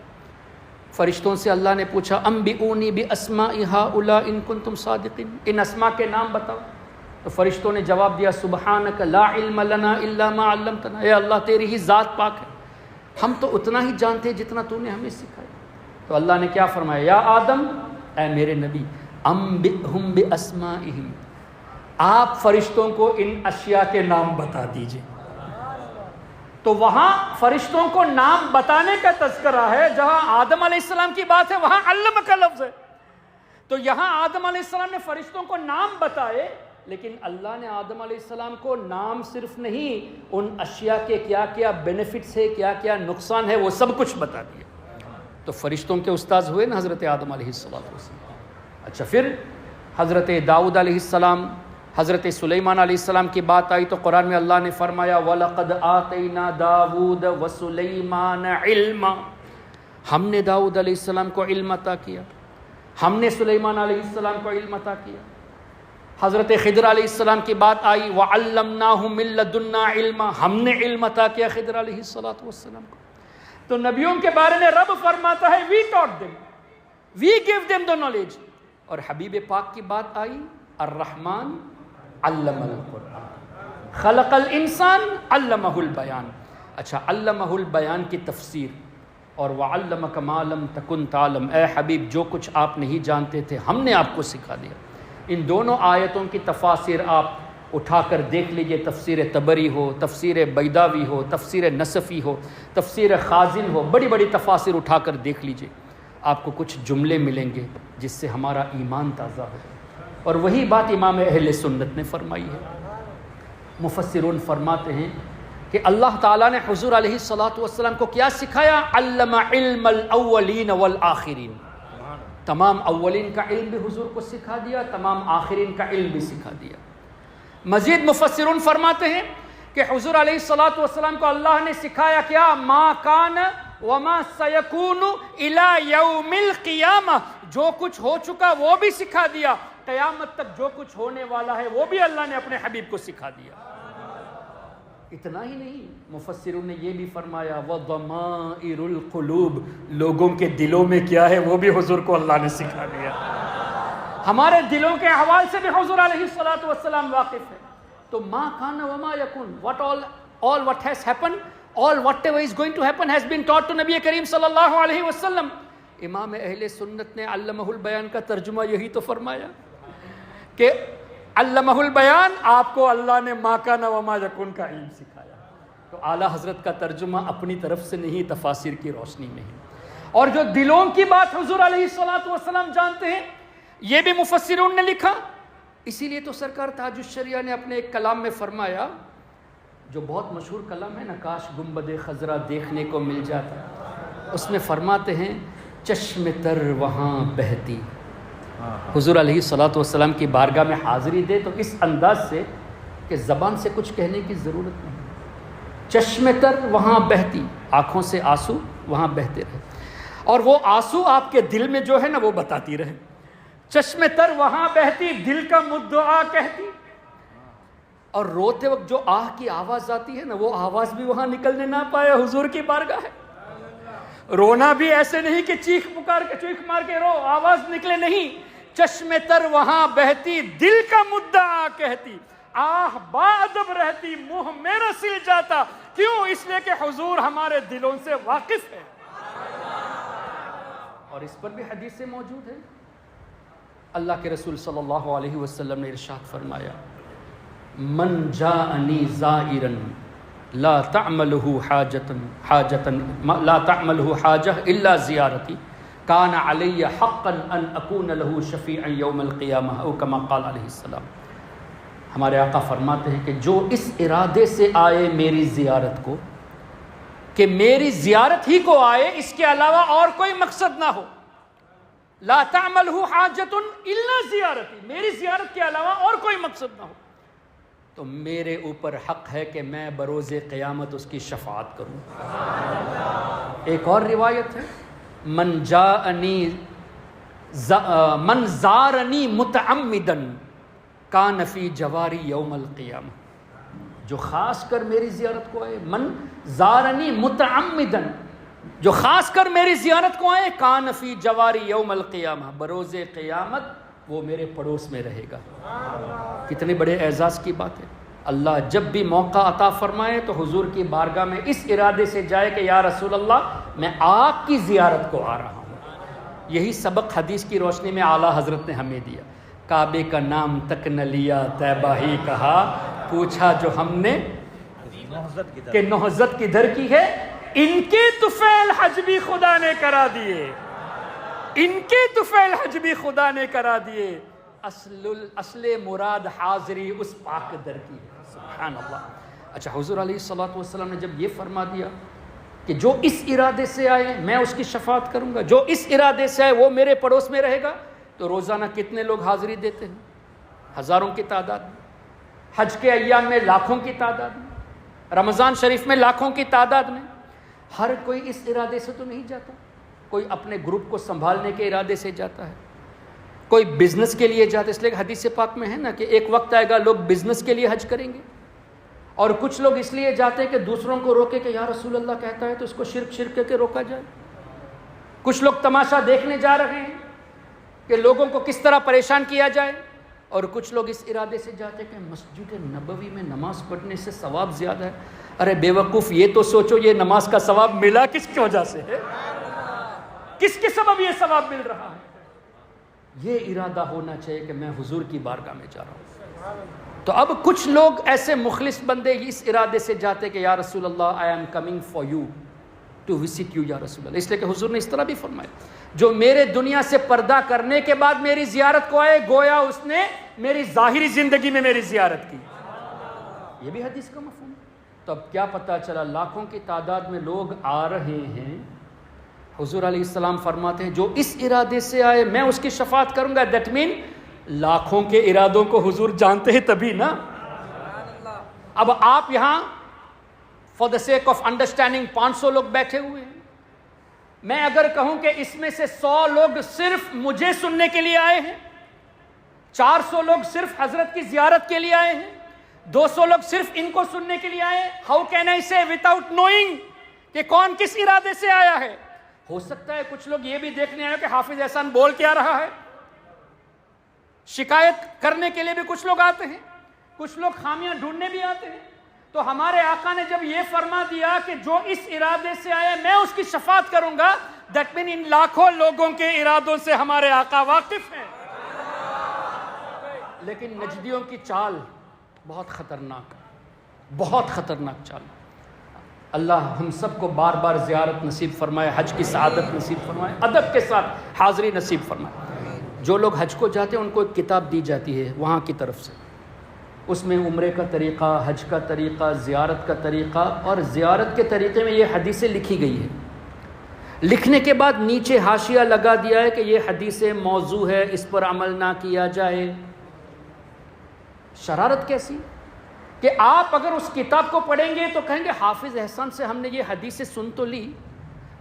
فرشتوں سے اللہ نے پوچھا انبئونی باسماء ہؤلاء ان کنتم صادقین، ان اسماء کے نام بتاؤ. تو فرشتوں نے جواب دیا سبحانک لا علم لنا الا ما علمتنا. اے اللہ تیری ہی ذات پاک ہے، ہم تو اتنا ہی جانتے ہیں جتنا تو نے ہمیں سکھایا. تو اللہ نے کیا فرمایا؟ یا آدم، اے میرے نبی، انبئہم باسمائہم، آپ فرشتوں کو ان اشیاء کے نام بتا دیجئے. تو وہاں فرشتوں کو نام بتانے کا تذکرہ ہے. جہاں آدم علیہ السلام کی بات ہے وہاں علم کا لفظ ہے. تو یہاں آدم علیہ السلام نے فرشتوں کو نام بتائے، لیکن اللہ نے آدم علیہ السلام کو نام صرف نہیں، ان اشیاء کے کیا کیا بینیفٹس ہے، کیا کیا نقصان ہے، وہ سب کچھ بتا دیا. تو فرشتوں کے استاذ ہوئے نا حضرت آدم علیہ السلام. اچھا، پھر حضرت داؤد علیہ السلام، حضرت سلیمان علیہ السلام کی بات آئی تو قرآن میں اللہ نے فرمایا وَلَقَدْ آتَيْنَا دَاوُودَ وَسُلَيْمَانَ عِلْمًا. ہم نے داؤد علیہ السلام کو علم عطا کیا، ہم نے سلیمان علیہ السلام کو علم عطا کیا. حضرت خضر علیہ السلام کی بات آئی وَعَلَّمْنَاهُ مِن لَّدُنَّا عِلْمًا. ہم نے علم عطا کیا خضر علیہ السلام کو. تو نبیوں کے بارے میں رب فرماتا ہے we taught them, we gave them the knowledge. اور حبیب پاک کی بات آئی الرحمن علم القرآن. خلق الانسان علمہ البیان. اچھا، علمہ البیان کی تفسیر اور وعلمک ما لم تکن تعلم، اے حبیب جو کچھ آپ نہیں جانتے تھے ہم نے آپ کو سکھا دیا. ان دونوں آیتوں کی تفاسیر آپ اٹھا کر دیکھ لیجئے، تفسیر طبری ہو، تفسیر بیضاوی ہو، تفسیر نصفی ہو، تفسیر خازن ہو، بڑی بڑی تفاسیر اٹھا کر دیکھ لیجئے، آپ کو کچھ جملے ملیں گے جس سے ہمارا ایمان تازہ ہو. اور وہی بات امام اہل سنت نے فرمائی ہے. مفسرون فرماتے ہیں کہ اللہ تعالیٰ نے حضور علیہ الصلاۃ والسلام کو کیا سکھایا؟ علم علم الاولین والآخرین. تمام اولین کا علم بھی حضور کو سکھا دیا، تمام آخرین کا علم بھی سکھا دیا. مزید مفسرون فرماتے ہیں کہ حضور علیہ الصلاۃ والسلام کو اللہ نے سکھایا کیا؟ ما کان وما سیکون الی یوم القیامہ. جو کچھ ہو چکا وہ بھی سکھا دیا، قیامت تک جو کچھ ہونے والا ہے وہ بھی اللہ نے اپنے حبیب کو سکھا دیا. اتنا ہی نہیں، مفسروں نے یہ بھی فرمایا وَضَمَائِرُ الْقُلُوبِ، لوگوں کے دلوں میں کیا ہے وہ بھی حضور کو اللہ نے سکھا دیا. ہمارے دلوں کے احوال سے بھی حضور علیہ الصلاۃ والسلام واقف ہے. تو ما کان وما یکون، what all what has happened, all whatever is going to happen has been taught to نبی کریم صلی اللہ علیہ وسلم. امام اہل سنت نے علمہ البیان کا ترجمہ یہی تو فرمایا کہ علمہ البیان، آپ کو اللہ نے ما کان وما یکون کا علم سکھایا. تو اعلیٰ حضرت کا ترجمہ اپنی طرف سے نہیں، تفاسیر کی روشنی میں ہے. اور جو دلوں کی بات حضور علیہ الصلاۃ والسلام جانتے ہیں یہ بھی مفسرون نے لکھا. اسی لیے تو سرکار تاج الشریعہ نے اپنے ایک کلام میں فرمایا، جو بہت مشہور کلام ہے نا، کاش گنبد خضرا دیکھنے کو مل جاتا. اس میں فرماتے ہیں چشم تر وہاں بہتی. حضور علیہ الصلاۃ والسلام کی بارگاہ میں حاضری دے تو اس انداز سے کہ زبان سے کچھ کہنے کی ضرورت نہیں. چشم تر وہاں بہتی، آنکھوں سے آنسو وہاں بہتے رہے، اور وہ آنسو آپ کے دل میں جو ہے نا وہ بتاتی رہے. چشم تر وہاں بہتی، دل کا مدعا کہتی. اور روتے وقت جو آہ کی آواز آتی ہے نا، وہ آواز بھی وہاں نکلنے نہ پائے، حضور کی بارگاہ ہے. رونا بھی ایسے نہیں کہ چیخ مار کے رو، آواز نکلے نہیں. چشم تر وہاں بہتی، دل کا مدعا کہتی، آہ با ادب رہتی، منہ میرا سل جاتا. کیوں؟ اس لیے کہ حضور ہمارے دلوں سے واقف ہے. اور اس پر بھی حدیث موجود ہے. اللہ کے رسول صلی اللہ علیہ وسلم نے ارشاد فرمایا، من جاءنی زائرا لا تعملہ حاجہ الا زیارتی کان علی حقا ان اکون لہ شفیعا یوم القیامہ او کما قال علیہ السلام. ہمارے آقا فرماتے ہیں کہ جو اس ارادے سے آئے میری زیارت کو، کہ میری زیارت ہی کو آئے، اس کے علاوہ اور کوئی مقصد نہ ہو، لا تعملہ حاجۃ الا زیارتی، میری زیارت کے علاوہ اور کوئی مقصد نہ ہو، تو میرے اوپر حق ہے کہ میں بروز قیامت اس کی شفاعت کروں. ایک اور روایت ہے، من زارنی متعمدا کان فی جواری یوم القیامہ. جو خاص کر میری زیارت کو آئے، من زارنی متعمدا، جو خاص کر میری زیارت کو آئے، کان فی جواری یوم القیامہ، بروز قیامت وہ میرے پڑوس میں رہے گا. کتنے بڑے اعزاز کی بات ہے. اللہ جب بھی موقع عطا فرمائے تو حضور کی بارگاہ میں اس ارادے سے جائے کہ یا رسول اللہ میں آپ کی زیارت کو آ رہا ہوں. یہی سبق حدیث کی روشنی میں اعلیٰ حضرت نے ہمیں دیا. کعبے کا نام تک نہ لیا طیبہ ہی کہا، پوچھا جو ہم نے کہ نہضت کدھر کی ہے، ان کے طفیل حج بھی خدا نے کرا دیے، ان کے طفیل حج بھی خدا نے کرا دیے، اصل مراد حاضری اس پاک در کی ہے. سبحان اللہ. اچھا، حضور علیہ الصلوۃ والسلام نے جب یہ فرما دیا کہ جو اس ارادے سے آئے میں اس کی شفاعت کروں گا، جو اس ارادے سے آئے وہ میرے پڑوس میں رہے گا، تو روزانہ کتنے لوگ حاضری دیتے ہیں؟ ہزاروں کی تعداد میں. حج کے ایام میں لاکھوں کی تعداد میں، رمضان شریف میں لاکھوں کی تعداد میں. ہر کوئی اس ارادے سے تو نہیں جاتا. کوئی اپنے گروپ کو سنبھالنے کے ارادے سے جاتا ہے، کوئی بزنس کے لیے جاتا ہے. اس لیے حدیث پاک میں ہے نا کہ ایک وقت آئے گا لوگ بزنس کے لیے حج کریں گے، اور کچھ لوگ اس لیے جاتے ہیں کہ دوسروں کو روکے کہ یا رسول اللہ کہتا ہے تو اس کو شرک کے روکا جائے. کچھ لوگ تماشا دیکھنے جا رہے ہیں کہ لوگوں کو کس طرح پریشان کیا جائے. اور کچھ لوگ اس ارادے سے جاتے کہ مسجد نبوی میں نماز پڑھنے سے ثواب زیادہ ہے. ارے بے وقوف، یہ تو سوچو یہ نماز کا ثواب ملا کس کی وجہ سے ہے؟ کس کے سبب یہ ثواب مل رہا ہے؟ یہ ارادہ ہونا چاہیے کہ میں حضور کی بارگاہ میں جا رہا ہوں. تو اب کچھ لوگ ایسے مخلص بندے اس ارادے سے جاتے کہ یا رسول اللہ I am coming for you to visit you یا رسول اللہ. اس لیے کہ حضور نے اس طرح بھی فرمایا جو میرے دنیا سے پردہ کرنے کے بعد میری زیارت کو آئے گویا اس نے میری ظاہری زندگی میں میری زیارت کی. یہ بھی حدیث کا مفہوم ہے. تو اب کیا پتہ چلا لاکھوں کی تعداد میں لوگ آ رہے ہیں. حضور علیہ السلام فرماتے ہیں جو اس ارادے سے آئے میں اس کی شفاعت کروں گا. دیٹ مین لاکھوں کے ارادوں کو حضور جانتے ہیں تبھی نا. اب آپ یہاں for the sake of understanding 500 لوگ بیٹھے ہوئے ہیں. میں اگر کہوں کہ اس میں سے 100 لوگ صرف مجھے سننے کے لیے آئے ہیں, 400 لوگ صرف حضرت کی زیارت کے لیے آئے ہیں, 200 لوگ صرف ان کو سننے کے لیے آئے ہیں, ہاؤ کین آئی سے وداؤٹ نوئنگ کہ کون کس ارادے سے آیا ہے. ہو سکتا ہے کچھ لوگ یہ بھی دیکھنے آئے کہ حافظ احسان بول کیا رہا ہے. شکایت کرنے کے لیے بھی کچھ لوگ آتے ہیں, کچھ لوگ خامیاں ڈھونڈنے بھی آتے ہیں. تو ہمارے آقا نے جب یہ فرما دیا کہ جو اس ارادے سے آیا میں اس کی شفاعت کروں گا, دیٹ مین ان لاکھوں لوگوں کے ارادوں سے ہمارے آقا واقف ہیں. لیکن نجدیوں کی چال بہت خطرناک, بہت خطرناک چال. اللہ ہم سب کو بار بار زیارت نصیب فرمائے, حج کی سعادت نصیب فرمائے, ادب کے ساتھ حاضری نصیب فرمائے. جو لوگ حج کو جاتے ہیں ان کو ایک کتاب دی جاتی ہے وہاں کی طرف سے, اس میں عمرے کا طریقہ, حج کا طریقہ, زیارت کا طریقہ, اور زیارت کے طریقے میں یہ حدیثیں لکھی گئی ہے. لکھنے کے بعد نیچے حاشیہ لگا دیا ہے کہ یہ حدیثیں موضوع ہے, اس پر عمل نہ کیا جائے. شرارت کیسی کہ آپ اگر اس کتاب کو پڑھیں گے تو کہیں گے حافظ احسان سے ہم نے یہ حدیثیں سن تو لی,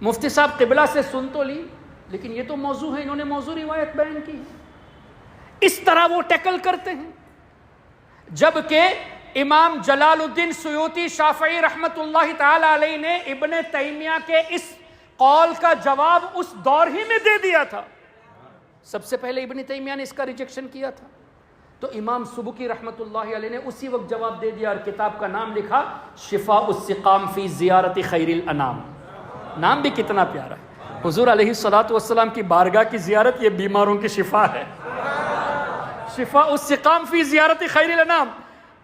مفتی صاحب قبلہ سے سن تو لی, لیکن یہ تو موضوع ہے, انہوں نے موضوع روایت بیان کی. اس طرح وہ ٹیکل کرتے ہیں. جبکہ امام جلال الدین سیوطی شافعی رحمت اللہ تعالی علیہ نے ابن تیمیہ کے اس قول کا جواب اس دور ہی میں دے دیا تھا. سب سے پہلے ابن تیمیہ نے اس کا ریجیکشن کیا تھا, تو امام سبکی رحمت اللہ علیہ نے اسی وقت جواب دے دیا اور کتاب کا نام لکھا شفاء السقام فی زیارت خیر الانام. نام بھی کتنا پیارا ہے. حضور علیہ الصلوۃ والسلام کی بارگاہ کی زیارت یہ بیماروں کی شفا ہے. شفاء السقام فی زیارت خیر الانام.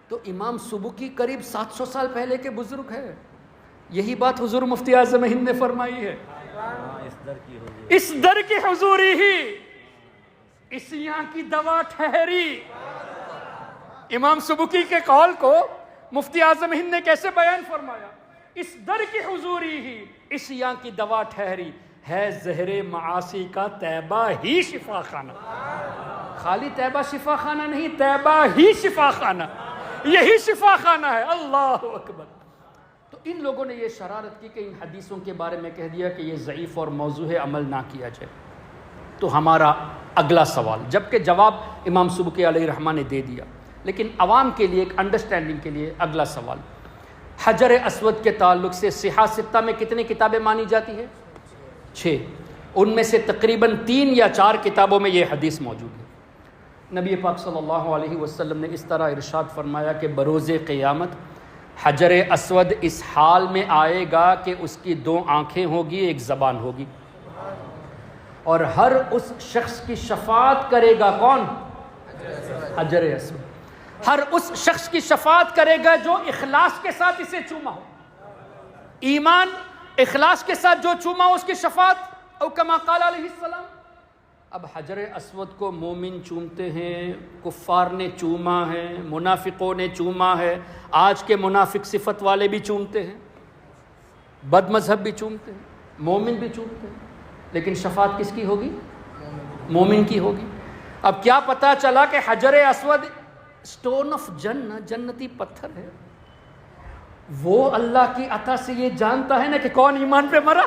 تو امام سبکی قریب 700 سال پہلے کے بزرگ ہے. یہی بات حضور مفتی اعظم ہند نے فرمائی ہے. اس در کی حضوری ہی اس یہاں کی دوا ٹھہری. امام سبکی کے قول کو مفتی اعظم ہند نے کیسے بیان فرمایا؟ اس در کی حضوری ہی اس یہاں کی دوا ٹھہری, ہے زہر معاصی کا طیبہ ہی شفا خانہ. خالی طیبہ شفا خانہ نہیں, طیبہ ہی شفا خانہ, یہی شفا خانہ ہے. اللہ اکبر. تو ان لوگوں نے یہ شرارت کی کہ ان حدیثوں کے بارے میں کہہ دیا کہ یہ ضعیف اور موضوع ہے, عمل نہ کیا جائے. تو ہمارا اگلا سوال, جبکہ جواب امام سبکی علیہ رحمہ نے دے دیا, لیکن عوام کے لیے ایک انڈرسٹینڈنگ کے لیے اگلا سوال, حجر اسود کے تعلق سے صحاح ستہ میں کتنی کتابیں مانی جاتی ہیں؟ 6. ان میں سے تقریباً 3 یا 4 کتابوں میں یہ حدیث موجود ہے. نبی پاک صلی اللہ علیہ وسلم نے اس طرح ارشاد فرمایا کہ بروز قیامت حجر اسود اس حال میں آئے گا کہ اس کی 2 آنکھیں ہوگی, ایک زبان ہوگی, اور ہر اس شخص کی شفاعت کرے گا کون؟ حجر اسود. ہر اس شخص کی شفاعت کرے گا جو اخلاص کے ساتھ اسے چوما ہو. ایمان اخلاص کے ساتھ جو چوما ہو اس کی شفاعت, او کما قال علیہ السلام. اب حجر اسود کو مومن چومتے ہیں, کفار نے چوما ہے, منافقوں نے چوما ہے, آج کے منافق صفت والے بھی چومتے ہیں, بد مذہب بھی چومتے ہیں, مومن بھی چومتے ہیں, لیکن شفاعت کس کی ہوگی؟ مومن کی ہوگی. اب کیا پتا چلا کہ حجر اسود سٹون آف جنتی پتھر ہے, وہ اللہ کی عطا سے یہ جانتا ہے نا کہ کون ایمان پہ مرا.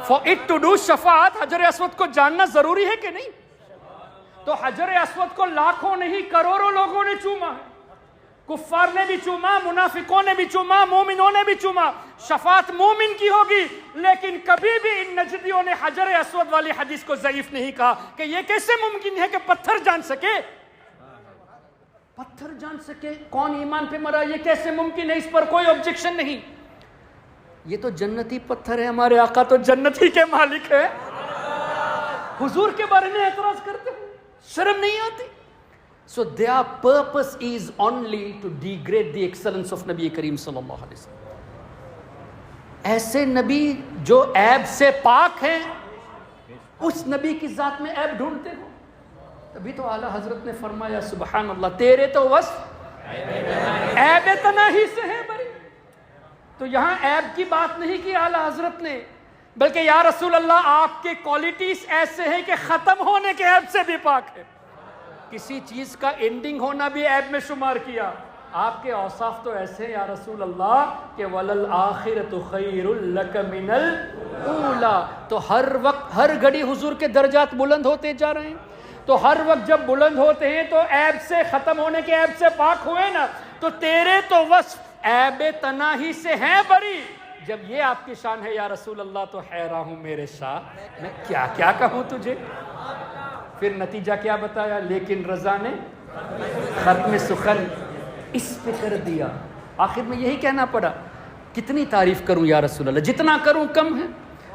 For it to do شفاعت حجر اسود کو جاننا ضروری ہے کہ نہیں؟ تو حجر اسود کو لاکھوں نہیں کروڑوں لوگوں نے چوما ہے. کفار نے بھی چوما، منافقوں نے بھی چوما، مومنوں نے بھی چوما، شفاعت مومن کی ہوگی، لیکن کبھی بھی ان نجدیوں نے حجر اسود والی حدیث کو ضعیف نہیں کہا کہ یہ کیسے ممکن ہے کہ پتھر جان سکے، پتھر جان سکے، کون ایمان پہ مرا، یہ کیسے ممکن ہے، اس پر کوئی آبجیکشن نہیں، یہ تو جنتی پتھر ہے، ہمارے آقا تو جنت ہی کے مالک ہے، حضور کے بارے میں اعتراض کرتے ہیں، شرم نہیں آتی؟ So their purpose is only to degrade the excellence of نبی کریم صلی اللہ علیہ وسلم. ایسے نبی جو عیب سے پاک ہیں، اس نبی کی ذات میں عیب ڈھونڈتے ہو. تبھی تو اعلیٰ حضرت نے فرمایا سبحان اللہ، تیرے تو وصف عیب تناہی سے ہے بری. تو یہاں عیب کی بات نہیں کی اعلیٰ حضرت نے، بلکہ یا رسول اللہ آپ کے کوالٹیز ایسے ہیں کہ ختم ہونے کے عیب سے بھی پاک ہے. کسی چیز کا اینڈنگ ہونا بھی عیب میں شمار کیا. آپ کے اوصاف تو ایسے ہیں یا رسول اللہ کہ وَلَلْآخِرَةُ خَيْرٌ لَكَ مِنَ الْأُولَى. تو ہر وقت ہر گھڑی حضور کے درجات بلند ہوتے جا رہے ہیں. تو ہر وقت جب بلند ہوتے ہیں تو عیب سے ختم ہونے کے عیب سے پاک ہوئے نا. تو تیرے تو وصف عیب تناہی سے ہیں بری. جب یہ آپ کی شان ہے یا رسول اللہ تو حیران ہوں میرے شاہ، میں کیا کیا کہوں تجھے. پھر نتیجہ کیا بتایا؟ لیکن رضا نے ختم سخن اس پہ کر دیا. آخر میں یہی کہنا پڑا، کتنی تعریف کروں یا رسول اللہ، جتنا کروں کم ہے.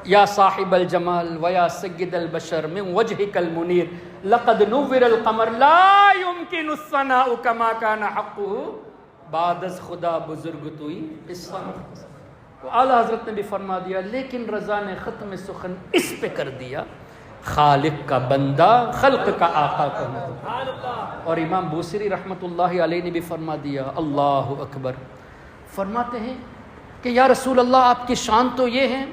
یا صاحب الجمال ویا سید البشر من وجهك المنیر لقد نور القمر لا يمكن الثناء كما كان حقه بعد از خدا بزرگ توئی اس وقت. تو اعلیٰ حضرت نے بھی فرما دیا لیکن رضا نے ختم سخن اس پہ کر دیا، خالق کا بندہ خلق کا آقا کہوں. اور امام بوصیری رحمۃ اللہ علیہ نے بھی فرما دیا اللہ اکبر. فرماتے ہیں کہ یا رسول اللہ آپ کی شان تو یہ ہے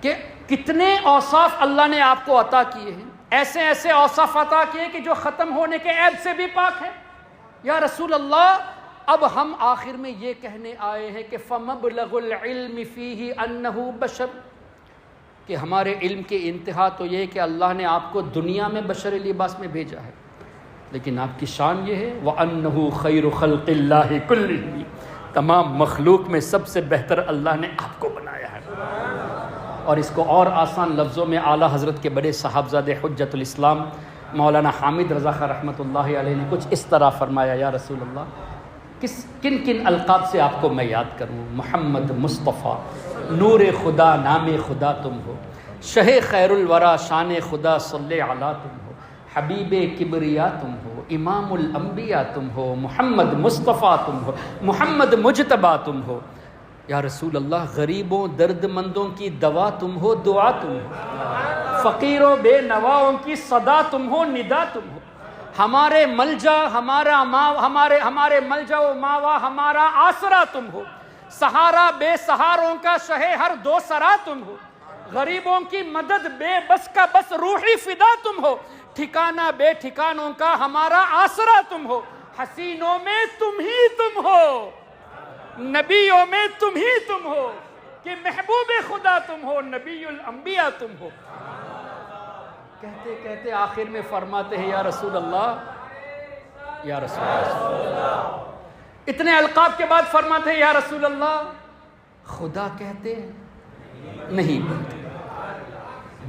کہ کتنے اوصاف اللہ نے آپ کو عطا کیے ہیں، ایسے ایسے اوصاف عطا کیے کہ جو ختم ہونے کے عیب سے بھی پاک ہے. یا رسول اللہ اب ہم آخر میں یہ کہنے آئے ہیں کہ فَمَبْلَغُ الْعِلْمِ فِيهِ أَنَّهُ بَشَرٌ، کہ ہمارے علم کی انتہا تو یہ کہ اللہ نے آپ کو دنیا میں بشر لباس میں بھیجا ہے، لیکن آپ کی شان یہ ہے وَأَنَّهُ خَيْرُ خَلْقِ اللَّهِ كُلِّهِ، تمام مخلوق میں سب سے بہتر اللہ نے آپ کو بنایا ہے. اور اس کو اور آسان لفظوں میں اعلیٰ حضرت کے بڑے صاحبزادے حجت الاسلام مولانا حامد رضا خان رحمۃ اللہ علیہ نے کچھ اس طرح فرمایا یا رسول اللہ کن کن القاب سے آپ کو میں یاد کروں. محمد مصطفیٰ نور خدا نام خدا تم ہو، شہ خیر الورا شان خدا صلی علی تم ہو، حبیب کبریا تم ہو، امام الانبیاء تم ہو، محمد مصطفیٰ تم ہو، محمد مجتبیٰ تم ہو. یا رسول اللہ غریبوں درد مندوں کی دوا تم ہو، دعا تم ہو، فقیروں بے نواؤں کی صدا تم ہو، ندا تم ہو. ہمارے ملجا ہمارے ملجا و ماوا ہمارا آسرا تم ہو، سہارا بے سہاروں کا شہ ہر دو سرا تم ہو، غریبوں کی مدد بے بس کا بس روحی فدا تم ہو، ٹھکانہ بے ٹھکانوں کا ہمارا آسرا تم ہو. حسینوں میں تم ہی تم ہو، نبیوں میں تم ہی تم ہو، کہ محبوب خدا تم ہو، نبی الانبیاء تم ہو. کہتے کہتے آخر میں فرماتے ہیں یا رسول اللہ یا رسول اللہ. اتنے القاب کے بعد فرماتے ہیں یا رسول اللہ خدا کہتے نہیں بنتی،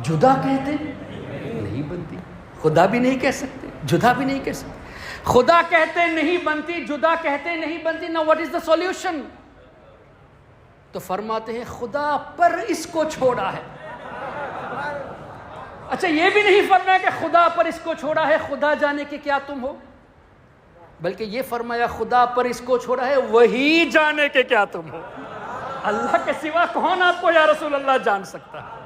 جدا کہتے نہیں بنتی. خدا بھی نہیں کہہ سکتے، جدا بھی نہیں کہہ سکتے. خدا کہتے نہیں بنتی، جدا کہتے نہیں بنتی. نا واٹ از دا سولوشن؟ تو فرماتے ہیں خدا پر اس کو چھوڑا ہے. اچھا یہ بھی نہیں فرمایا کہ خدا پر اس کو چھوڑا ہے خدا جانے کے کیا تم ہو، بلکہ یہ فرمایا خدا پر اس کو چھوڑا ہے وہی جانے کے کیا تم ہو. اللہ کے سوا کون آپ کو یا رسول اللہ جان سکتا ہے.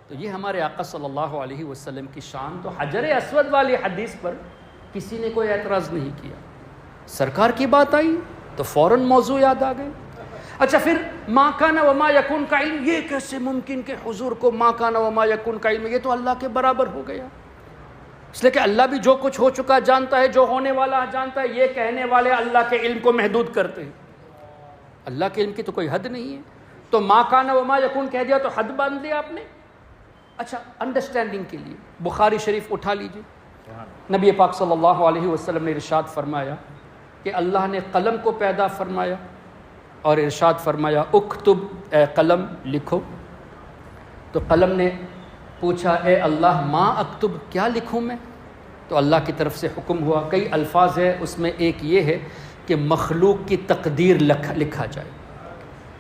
تو یہ ہمارے آقا صلی اللہ علیہ وسلم کی شان. تو حجر اسود والی حدیث پر کسی نے کوئی اعتراض نہیں کیا. سرکار کی بات آئی تو فوراً موضوع یاد آ گئے. اچھا پھر ما کان و ما یکون کا علم، یہ کیسے ممکن کہ حضور کو ما کان و ما یکون کا علم؟ یہ تو اللہ کے برابر ہو گیا. اس لیے کہ اللہ بھی جو کچھ ہو چکا جانتا ہے، جو ہونے والا جانتا ہے. یہ کہنے والے اللہ کے علم کو محدود کرتے ہیں. اللہ کے علم کی تو کوئی حد نہیں ہے. تو ما کان و ما یکون کہہ دیا تو حد باندھ دیا آپ نے. اچھا انڈرسٹینڈنگ کے لیے بخاری شریف اٹھا لیجیے. نبی پاک صلی اللہ علیہ وسلم نے ارشاد فرمایا کہ اللہ نے قلم کو پیدا فرمایا اور ارشاد فرمایا اکتب، اے قلم لکھو. تو قلم نے پوچھا اے اللہ ما اکتب، کیا لکھوں میں؟ تو اللہ کی طرف سے حکم ہوا. کئی الفاظ ہے، اس میں ایک یہ ہے کہ مخلوق کی تقدیر لکھا جائے.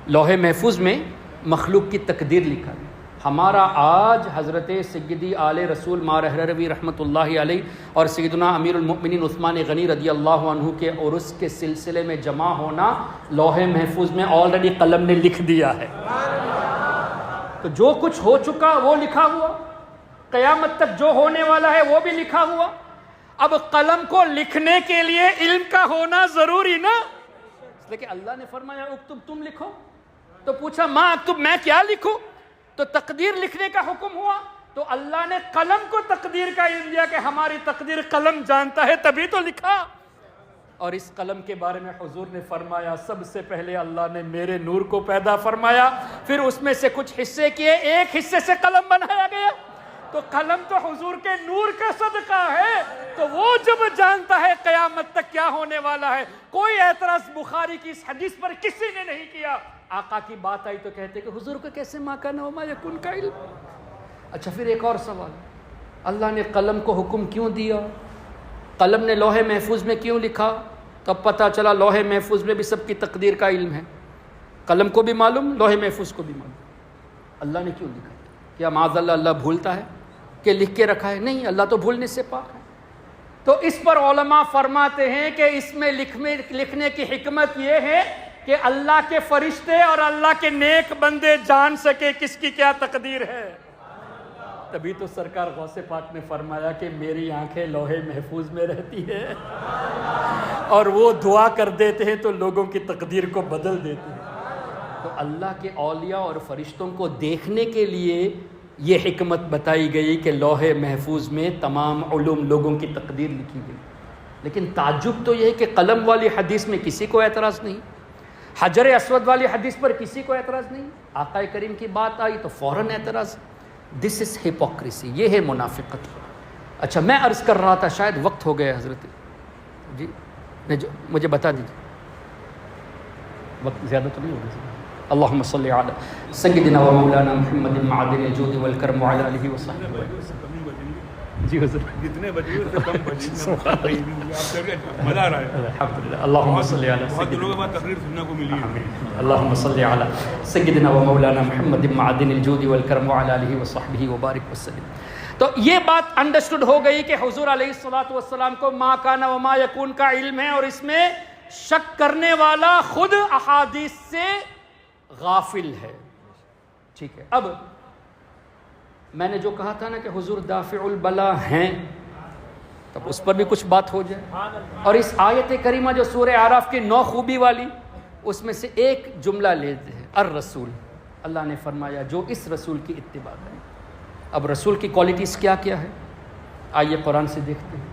لوح محفوظ میں مخلوق کی تقدیر لکھا جائے. ہمارا آج حضرت سیدی آل رسول مارحروی رحمۃ اللہ علیہ اور سیدنا امیر المؤمنین عثمان غنی رضی اللہ عنہ کے عرس کے سلسلے میں جمع ہونا لوح محفوظ میں آلریڈی قلم نے لکھ دیا ہے. تو جو کچھ ہو چکا وہ لکھا ہوا، قیامت تک جو ہونے والا ہے وہ بھی لکھا ہوا. اب قلم کو لکھنے کے لیے علم کا ہونا ضروری نا، اس لیے کہ اللہ نے فرمایا اکتب، تم لکھو. تو پوچھا ماں اکتب، میں کیا لکھوں؟ تو تقدیر لکھنے کا حکم ہوا. تو اللہ نے قلم کو تقدیر کا علم دیا کہ ہماری تقدیر قلم جانتا ہے، تبھی تو لکھا. اور اس قلم کے بارے میں حضور نے فرمایا سب سے پہلے اللہ نے میرے نور کو پیدا فرمایا، پھر اس میں سے کچھ حصے کیے، ایک حصے سے قلم بنایا گیا. تو قلم تو حضور کے نور کا صدقہ ہے. تو وہ جب جانتا ہے قیامت تک کیا ہونے والا ہے. کوئی اعتراض بخاری کی اس حدیث پر کسی نے نہیں کیا. آقا کی بات آئی تو کہتے کہ حضور کو کیسے ما کان وما یکون کا علم. اچھا پھر ایک اور سوال، اللہ نے قلم کو حکم کیوں دیا؟ قلم نے لوح محفوظ میں کیوں لکھا؟ تب پتہ چلا لوح محفوظ میں بھی سب کی تقدیر کا علم ہے. قلم کو بھی معلوم، لوح محفوظ کو بھی معلوم. اللہ نے کیوں لکھا؟ کیا معاذ اللہ اللہ بھولتا ہے کہ لکھ کے رکھا ہے؟ نہیں، اللہ تو بھولنے سے پاک ہے. تو اس پر علماء فرماتے ہیں کہ اس میں لکھنے کی حکمت یہ ہے کہ اللہ کے فرشتے اور اللہ کے نیک بندے جان سکے کس کی کیا تقدیر ہے. تبھی تو سرکار غوث پاک نے فرمایا کہ میری آنکھیں لوح محفوظ میں رہتی ہے اور وہ دعا کر دیتے ہیں تو لوگوں کی تقدیر کو بدل دیتے ہیں. تو اللہ کے اولیاء اور فرشتوں کو دیکھنے کے لیے یہ حکمت بتائی گئی کہ لوح محفوظ میں تمام علوم لوگوں کی تقدیر لکھی گئی. لیکن تعجب تو یہ ہے کہ قلم والی حدیث میں کسی کو اعتراض نہیں، حجر اسود والی حدیث پر کسی کو اعتراض نہیں، آقا کریم کی بات آئی تو فوراً اعتراض. دس از ہپوکریسی، یہ ہے منافقت. اچھا میں عرض کر رہا تھا، شاید وقت ہو گیا حضرت جی، مجھے بتا دیجیے وقت زیادہ تو نہیں ہوگا. اللہم صلی علی سیدنا و مولانا محمد معدن الجود والکرم وعلی آلہ وصحبہ. جی حضرت جتنے بچے اس سے کم بچے مزہ آ رہا ہے الحمدللہ. اللہم صلی علی بہت دنوں کے بعد تقریر سننے کو ملی ہے. اللہم صلی علی سیدنا و مولانا محمد معدن الجود والکرم وعلی آلہ وصحبہ وبارک وسلم. تو یہ بات انڈرسٹوڈ ہو گئی کہ حضور علیہ الصلوۃ والسلام کو ما کان وما یکون کا علم ہے، اور اس میں شک کرنے والا خود احادیث سے غافل ہے. ٹھیک ہے، اب میں نے جو کہا تھا نا کہ حضور دافع البلا ہیں، تب اس پر بھی کچھ بات ہو جائے. اور اس آیت کریمہ جو سورہ اعراف کی 9 خوبی والی، اس میں سے ایک جملہ لیتے ہیں الرسول. اللہ نے فرمایا جو اس رسول کی اتباع کرے. اب رسول کی کوالٹیز کیا کیا ہے، آئیے قرآن سے دیکھتے ہیں.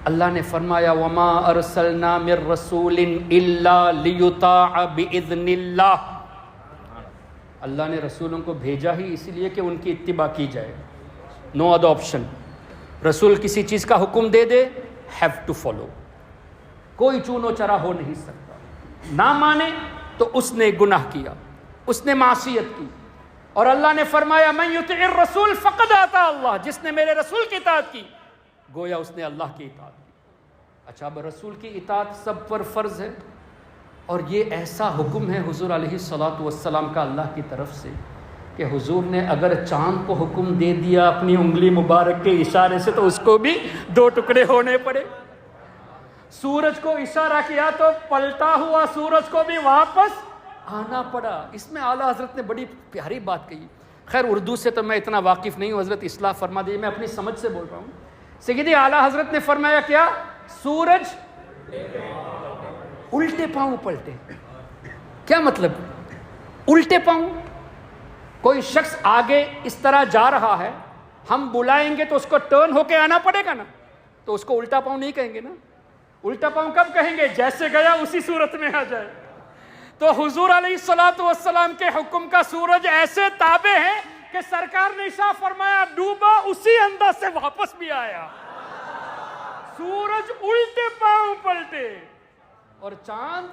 اللہ نے فرمایا وما ارسلنا من رسول الا لیطاع باذن اللہ. اللہ نے رسولوں کو بھیجا ہی اس لیے کہ ان کی اتباع کی جائے. No other option. رسول کسی چیز کا حکم دے دے، ہیو ٹو فالو. کوئی چونو چرا ہو نہیں سکتا. نہ مانے تو اس نے گناہ کیا، اس نے معصیت کی. اور اللہ نے فرمایا من یطع الرسول فقد اطاع اللہ. جس نے میرے رسول کی اطاعت کی گویا اس نے اللہ کی اطاعت کی. اچھا اب رسول کی اطاعت سب پر فرض ہے، اور یہ ایسا حکم ہے حضور علیہ الصلوۃ والسلام کا اللہ کی طرف سے کہ حضور نے اگر چاند کو حکم دے دیا اپنی انگلی مبارک کے اشارے سے تو اس کو بھی 2 ٹکڑے ہونے پڑے. سورج کو اشارہ کیا تو پلٹا ہوا سورج کو بھی واپس آنا پڑا. اس میں اعلیٰ حضرت نے بڑی پیاری بات کہی. خیر اردو سے تو میں اتنا واقف نہیں ہوں، حضرت اصلاح فرما دیجیے، میں اپنی سمجھ سے بول رہا ہوں. سیدی اعلیٰ حضرت نے فرمایا کیا؟ سورج الٹے پاؤں پلٹے. کیا مطلب؟ الٹے پاؤں. کوئی شخص آگے اس طرح جا رہا ہے، ہم بلائیں گے تو اس کو ٹرن ہو کے آنا پڑے گا نا، تو اس کو الٹا پاؤں نہیں کہیں گے نا. الٹا پاؤں کب کہیں گے؟ جیسے گیا اسی صورت میں آ جائے. تو حضور علیہ الصلوۃ والسلام کے حکم کا سورج ایسے تابع ہے کہ سرکار نے اشارہ فرمایا ڈوبا اسی انداز سے واپس بھی آیا. سورج الٹے پاؤں پلٹے. اور چاند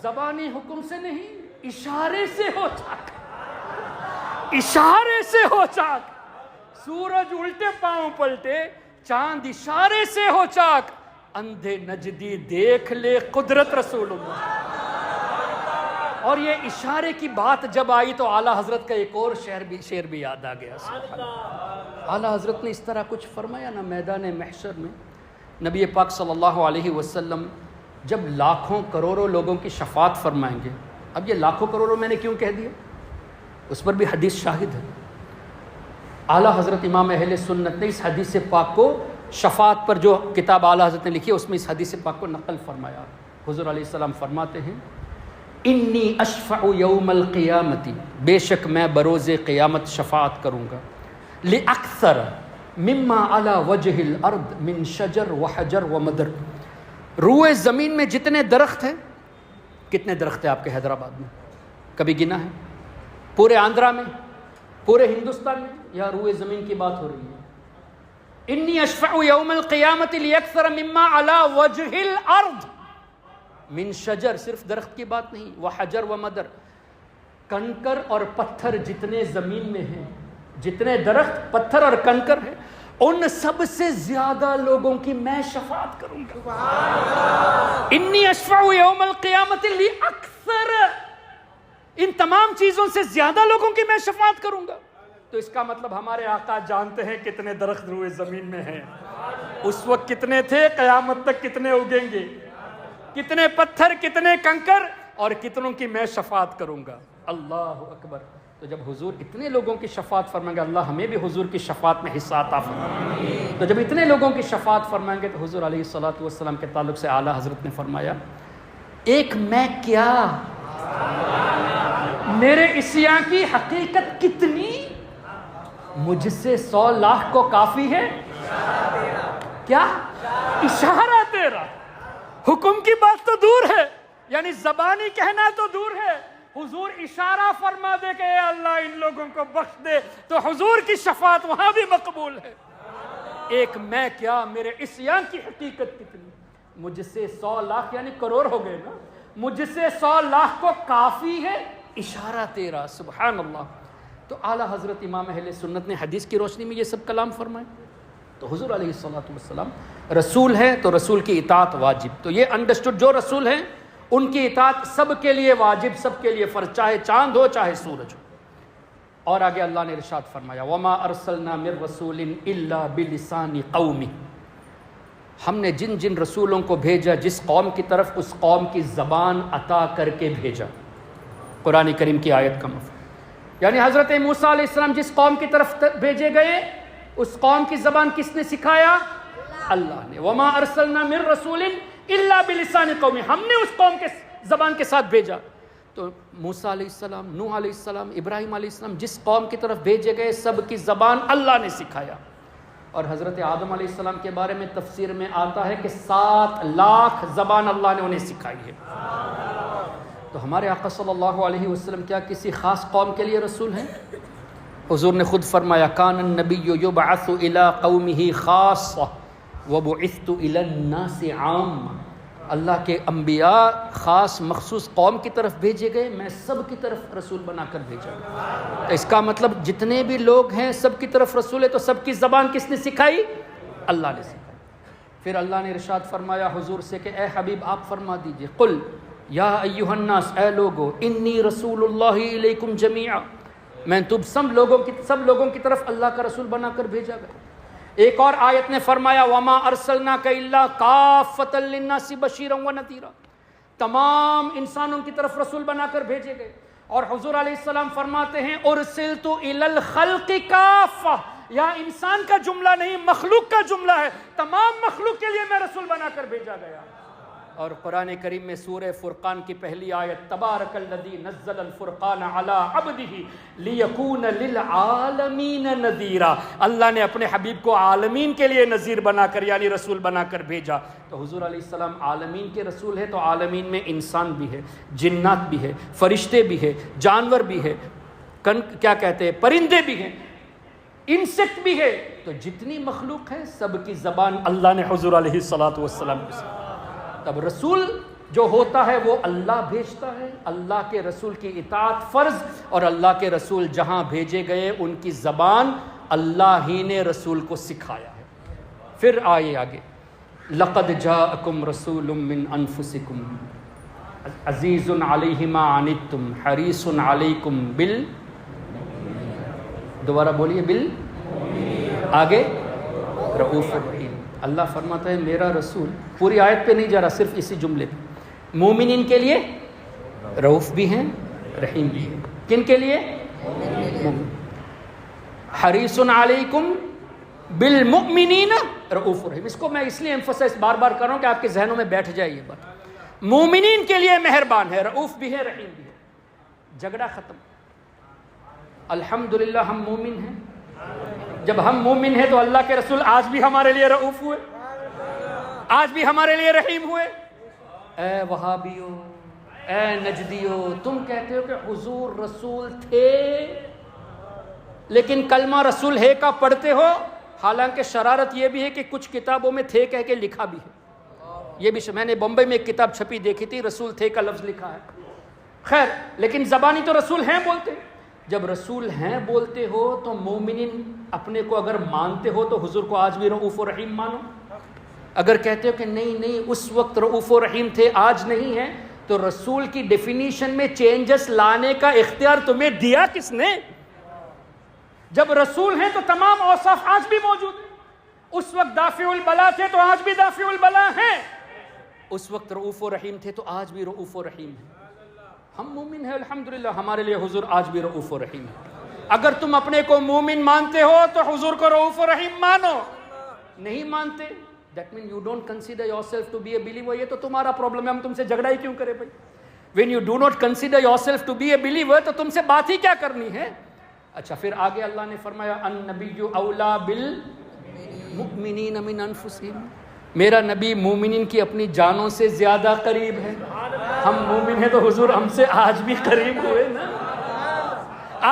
زبانی حکم سے نہیں، اشارے سے ہو چاک، اشارے سے ہو چاک. سورج الٹے پاؤں پلٹے، چاند اشارے سے ہو چاک. اندھے نجدی دیکھ لے قدرت رسول اللہ. اور یہ اشارے کی بات جب آئی تو اعلیٰ حضرت کا ایک اور شعر بھی یاد آ گیا. اعلیٰ حضرت نے اس طرح کچھ فرمایا نا میدان محشر میں. نبی پاک صلی اللہ علیہ وسلم جب لاکھوں کروڑوں لوگوں کی شفاعت فرمائیں گے. اب یہ لاکھوں کروڑوں میں نے کیوں کہہ دیا، اس پر بھی حدیث شاہد ہے. اعلیٰ حضرت امام اہل سنت نے اس حدیث پاک کو، شفاعت پر جو کتاب اعلیٰ حضرت نے لکھی ہے اس میں اس حدیث پاک کو نقل فرمایا. حضور علیہ السلام فرماتے ہیں انی اشفع یوم القیامت، بے شک میں بروز قیامت شفاعت کروں گا، لأکثر مما علی وجہ الارض من شجر وحجر ومدر. روئے زمین میں جتنے درخت ہیں، کتنے درخت ہیں آپ کے حیدرآباد میں؟ کبھی گنا ہے؟ پورے آندھرا میں، پورے ہندوستان میں، یا روئے زمین کی بات ہو رہی ہے؟ انی اشفع یوم القیامت لأکثر مما علی وجہ الارض من شجر، صرف درخت کی بات نہیں، وحجر ومدر، کنکر اور پتھر جتنے زمین میں ہیں، جتنے درخت پتھر اور کنکر ہیں، ان سب سے زیادہ لوگوں کی میں شفاعت کروں گا. انی اشفع یوم القیامت لأکثر، ان تمام چیزوں سے زیادہ لوگوں کی میں شفاعت کروں گا. تو اس کا مطلب ہمارے آقا جانتے ہیں کتنے درخت روئے زمین میں ہیں، اس وقت کتنے تھے، قیامت تک کتنے اگیں گے، کتنے پتھر، کتنے کنکر، اور کتنوں کی میں شفاعت کروں گا. اللہ اکبر. تو جب حضور اتنے لوگوں کی شفاعت فرمائیں گے، اللہ ہمیں بھی حضور کی شفاعت میں حصہ عطا فرمائے. تو جب اتنے لوگوں کی شفاعت فرمائیں گے تو حضور علیہ الصلوۃ والسلام کے تعلق سے اعلیٰ حضرت نے فرمایا ایک میں کیا، میرے عصیاں کی حقیقت کتنی، مجھ سے 100 لاکھ کو کافی ہے. کیا اشارہ تیرا، حکم کی بات تو دور ہے، یعنی زبانی کہنا تو دور ہے، حضور اشارہ فرما دے کہ اے اللہ ان لوگوں کو بخش دے، تو حضور کی شفاعت وہاں بھی مقبول ہے. ایک میں کیا، میرے عصیان کی حقیقت کتنی، مجھ سے 100 لاکھ یعنی کروڑ ہو گئے نا، مجھ سے 100 لاکھ کو کافی ہے اشارہ تیرا. سبحان اللہ. تو اعلیٰ حضرت امام اہل سنت نے حدیث کی روشنی میں یہ سب کلام فرمائے. تو حضور علیہ السلام رسول ہے تو رسول کی اطاعت واجب. تو یہ انڈرسٹوڈ، جو رسول ہیں ان کی اطاعت سب کے لیے واجب، سب کے لیے فرض، چاہے چاند ہو چاہے سورج ہو. اور آگے اللہ نے ارشاد فرمایا وما ارسلنا من رسول الا بلسان قومه، ہم نے جن جن رسولوں کو بھیجا جس قوم کی طرف، اس قوم کی زبان عطا کر کے بھیجا. قرآن کریم کی آیت کا مفہوم، یعنی حضرت موسیٰ علیہ السلام جس قوم کی طرف بھیجے گئے اس قوم کی زبان کس نے سکھایا؟ اللہ نے. وما ارسلنا من رسول الا بلسان قومه، ہم نے اس قوم کے زبان کے ساتھ بھیجا. تو موسیٰ علیہ السلام، نوح علیہ السلام، ابراہیم علیہ السلام جس قوم کی طرف بھیجے گئے سب کی زبان اللہ نے سکھایا. اور حضرت آدم علیہ السلام کے بارے میں تفسیر میں آتا ہے کہ 7 لاکھ زبان اللہ نے انہیں سکھائی ہے. تو ہمارے آقا صلی اللہ علیہ وسلم کیا کسی خاص قوم کے لیے رسول ہیں؟ حضور نے خود فرمایا کان النبی یبعث الی قومہ خاصہ وبعثت الی الناس عامہ. اللہ کے انبیاء خاص مخصوص قوم کی طرف بھیجے گئے، میں سب کی طرف رسول بنا کر بھیجا. تو اس کا مطلب جتنے بھی لوگ ہیں سب کی طرف رسول ہے. تو سب کی زبان کس نے سکھائی؟ اللہ نے سکھائی. پھر اللہ نے ارشاد فرمایا حضور سے کہ اے حبیب آپ فرما دیجئے قل یا ایھا الناس، اے لوگو، انی رسول اللہ الیکم جمیعا، میں تم سب لوگوں کی طرف اللہ کا رسول بنا کر بھیجا گیا. ایک اور آیت نے فرمایا وما ارسلناک الا کافۃ للناس بشیرا ونذیرا، تمام انسانوں کی طرف رسول بنا کر بھیجے گئے. اور حضور علیہ السلام فرماتے ہیں ارسلت الی الخلق کافہ، یا انسان کا جملہ نہیں مخلوق کا جملہ ہے، تمام مخلوق کے لیے میں رسول بنا کر بھیجا گیا. اور قرآن کریم میں سورہ فرقان کی پہلی آیت تبارک الذی نزل الفرقان علی عبدہ لیکون للعالمین نذیرا، اللہ نے اپنے حبیب کو عالمین کے لیے نذیر بنا کر یعنی رسول بنا کر بھیجا. تو حضور علیہ السلام عالمین کے رسول ہے، تو عالمین میں انسان بھی ہے، جنات بھی ہے، فرشتے بھی ہے، جانور بھی ہے، کیا کہتے ہیں پرندے بھی ہیں، انسیکٹ بھی ہے. تو جتنی مخلوق ہے سب کی زبان اللہ نے حضور علیہ الصلوۃ والسلام کو سکھائی. تب رسول جو ہوتا ہے وہ اللہ بھیجتا ہے، اللہ کے رسول کی اطاعت فرض، اور اللہ کے رسول جہاں بھیجے گئے ان کی زبان اللہ ہی نے رسول کو سکھایا ہے۔ پھر آئے آگے، لقد جاءکم رسول من انفسکم عزیز علیہ ما عنتم حریص علیکم دوبارہ بولیے آگے رؤوف الرحیم۔ اللہ فرماتا ہے میرا رسول، پوری آیت پہ نہیں جا رہا، صرف اسی جملے پہ، مومنین کے لیے رؤوف بھی ہیں رحیم بھی ہیں۔ کن کے لیے؟ حریص علیکم بالمؤمنین رؤوف الرحیم۔ اس کو میں اس لیے ایمفسائز بار بار کر رہا ہوں کہ آپ کے ذہنوں میں بیٹھ جائے یہ بات۔ مومنین کے لیے مہربان ہے، رؤوف بھی ہے رحیم بھی ہے۔ جھگڑا ختم۔ الحمدللہ ہم مومن ہیں۔ جب ہم مومن ہیں تو اللہ کے رسول آج بھی ہمارے لیے رؤوف ہوئے، آج بھی ہمارے لیے رحیم ہوئے۔ اے وہابیو، اے نجدیو، تم کہتے ہو کہ حضور رسول تھے لیکن کلمہ رسول ہے کا پڑھتے ہو، حالانکہ شرارت یہ بھی ہے کہ کچھ کتابوں میں تھے کہہ کے لکھا بھی ہے۔ یہ بھی میں نے بمبئی میں ایک کتاب چھپی دیکھی تھی، رسول تھے کا لفظ لکھا ہے۔ خیر، لیکن زبانی تو رسول ہیں بولتے۔ جب رسول ہیں بولتے ہو تو مومنین اپنے کو اگر مانتے ہو تو حضور کو آج بھی رؤوف و رحیم مانو۔ اگر کہتے ہو کہ نہیں اس وقت رؤوف و رحیم تھے آج نہیں ہے، تو رسول کی ڈیفینیشن میں چینجز لانے کا اختیار تمہیں دیا کس نے؟ جب رسول ہیں تو تمام اوصاف آج بھی موجود ہیں۔ اس وقت دافع البلا تھے تو آج بھی دافع البلا ہیں، اس وقت رؤوف و رحیم تھے تو آج بھی رؤوف و رحیم ہیں۔ ہم مومن ہیں الحمدللہ، ہمارے لیے حضور آج بھی رؤوف و رحیم ہے۔ اگر تم اپنے کو مومن مانتے ہو تو حضور کو رؤوف و رحیم مانو، نہیں مانتے that means you don't consider yourself to be a believer۔ یہ تو تمہارا پرابلم ہے، ہم تم سے جھگڑا ہی کیوں کرے بھائی؟ when you do not consider yourself to be a believer تو تم سے بات ہی کیا کرنی ہے؟ اچھا، پھر آگے اللہ نے فرمایا النبی اولا بالمؤمنین من انفسہم، میرا نبی مومنین کی اپنی جانوں سے زیادہ قریب ہے۔ ہم مومن ہیں تو حضور ہم سے آج بھی قریب ہوئے نا،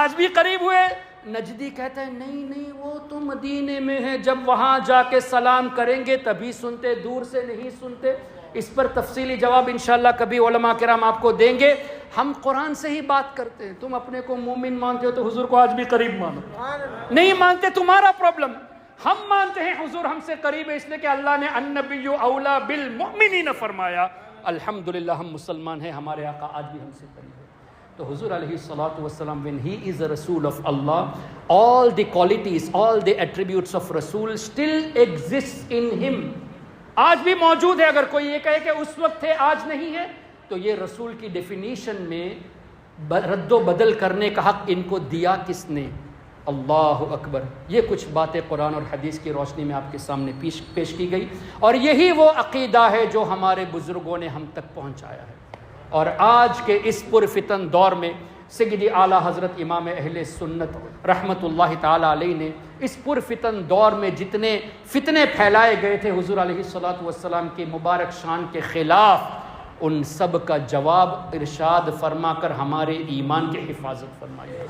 آج بھی قریب ہوئے۔ نجدی کہتا ہے نہیں وہ تو مدینے میں ہے، جب وہاں جا کے سلام کریں گے تبھی سنتے، دور سے نہیں سنتے۔ اس پر تفصیلی جواب انشاءاللہ کبھی علماء کرام آپ کو دیں گے۔ ہم قرآن سے ہی بات کرتے ہیں۔ تم اپنے کو مومن مانتے ہو تو حضور کو آج بھی قریب مانو، نہیں مانتے تمہارا پرابلم۔ ہم مانتے ہیں حضور ہم سے قریب ہے، اس لیے کہ اللہ نے النبی اولا بالمؤمنین فرمایا۔ الحمدللہ ہم مسلمان ہیں، ہمارے آقا آج بھی ہم سے قریب ہے۔ تو حضور علیہ الصلوۃ والسلام when he is a Rasul of Allah, all the qualities, all the attributes of Rasul still exists in him۔ آج بھی موجود ہے۔ اگر کوئی یہ کہے کہ اس وقت تھے آج نہیں ہے، تو یہ رسول کی ڈیفینیشن میں رد و بدل کرنے کا حق ان کو دیا کس نے؟ اللہ اکبر۔ یہ کچھ باتیں قرآن اور حدیث کی روشنی میں آپ کے سامنے پیش کی گئی، اور یہی وہ عقیدہ ہے جو ہمارے بزرگوں نے ہم تک پہنچایا ہے۔ اور آج کے اس پرفتن دور میں سیدی اعلیٰ حضرت امام اہل سنت رحمۃ اللہ تعالیٰ علیہ نے اس پرفتن دور میں جتنے فتنے پھیلائے گئے تھے حضور علیہ الصلوۃ والسلام کی مبارک شان کے خلاف، ان سب کا جواب ارشاد فرما کر ہمارے ایمان کی حفاظت فرمائی ہے۔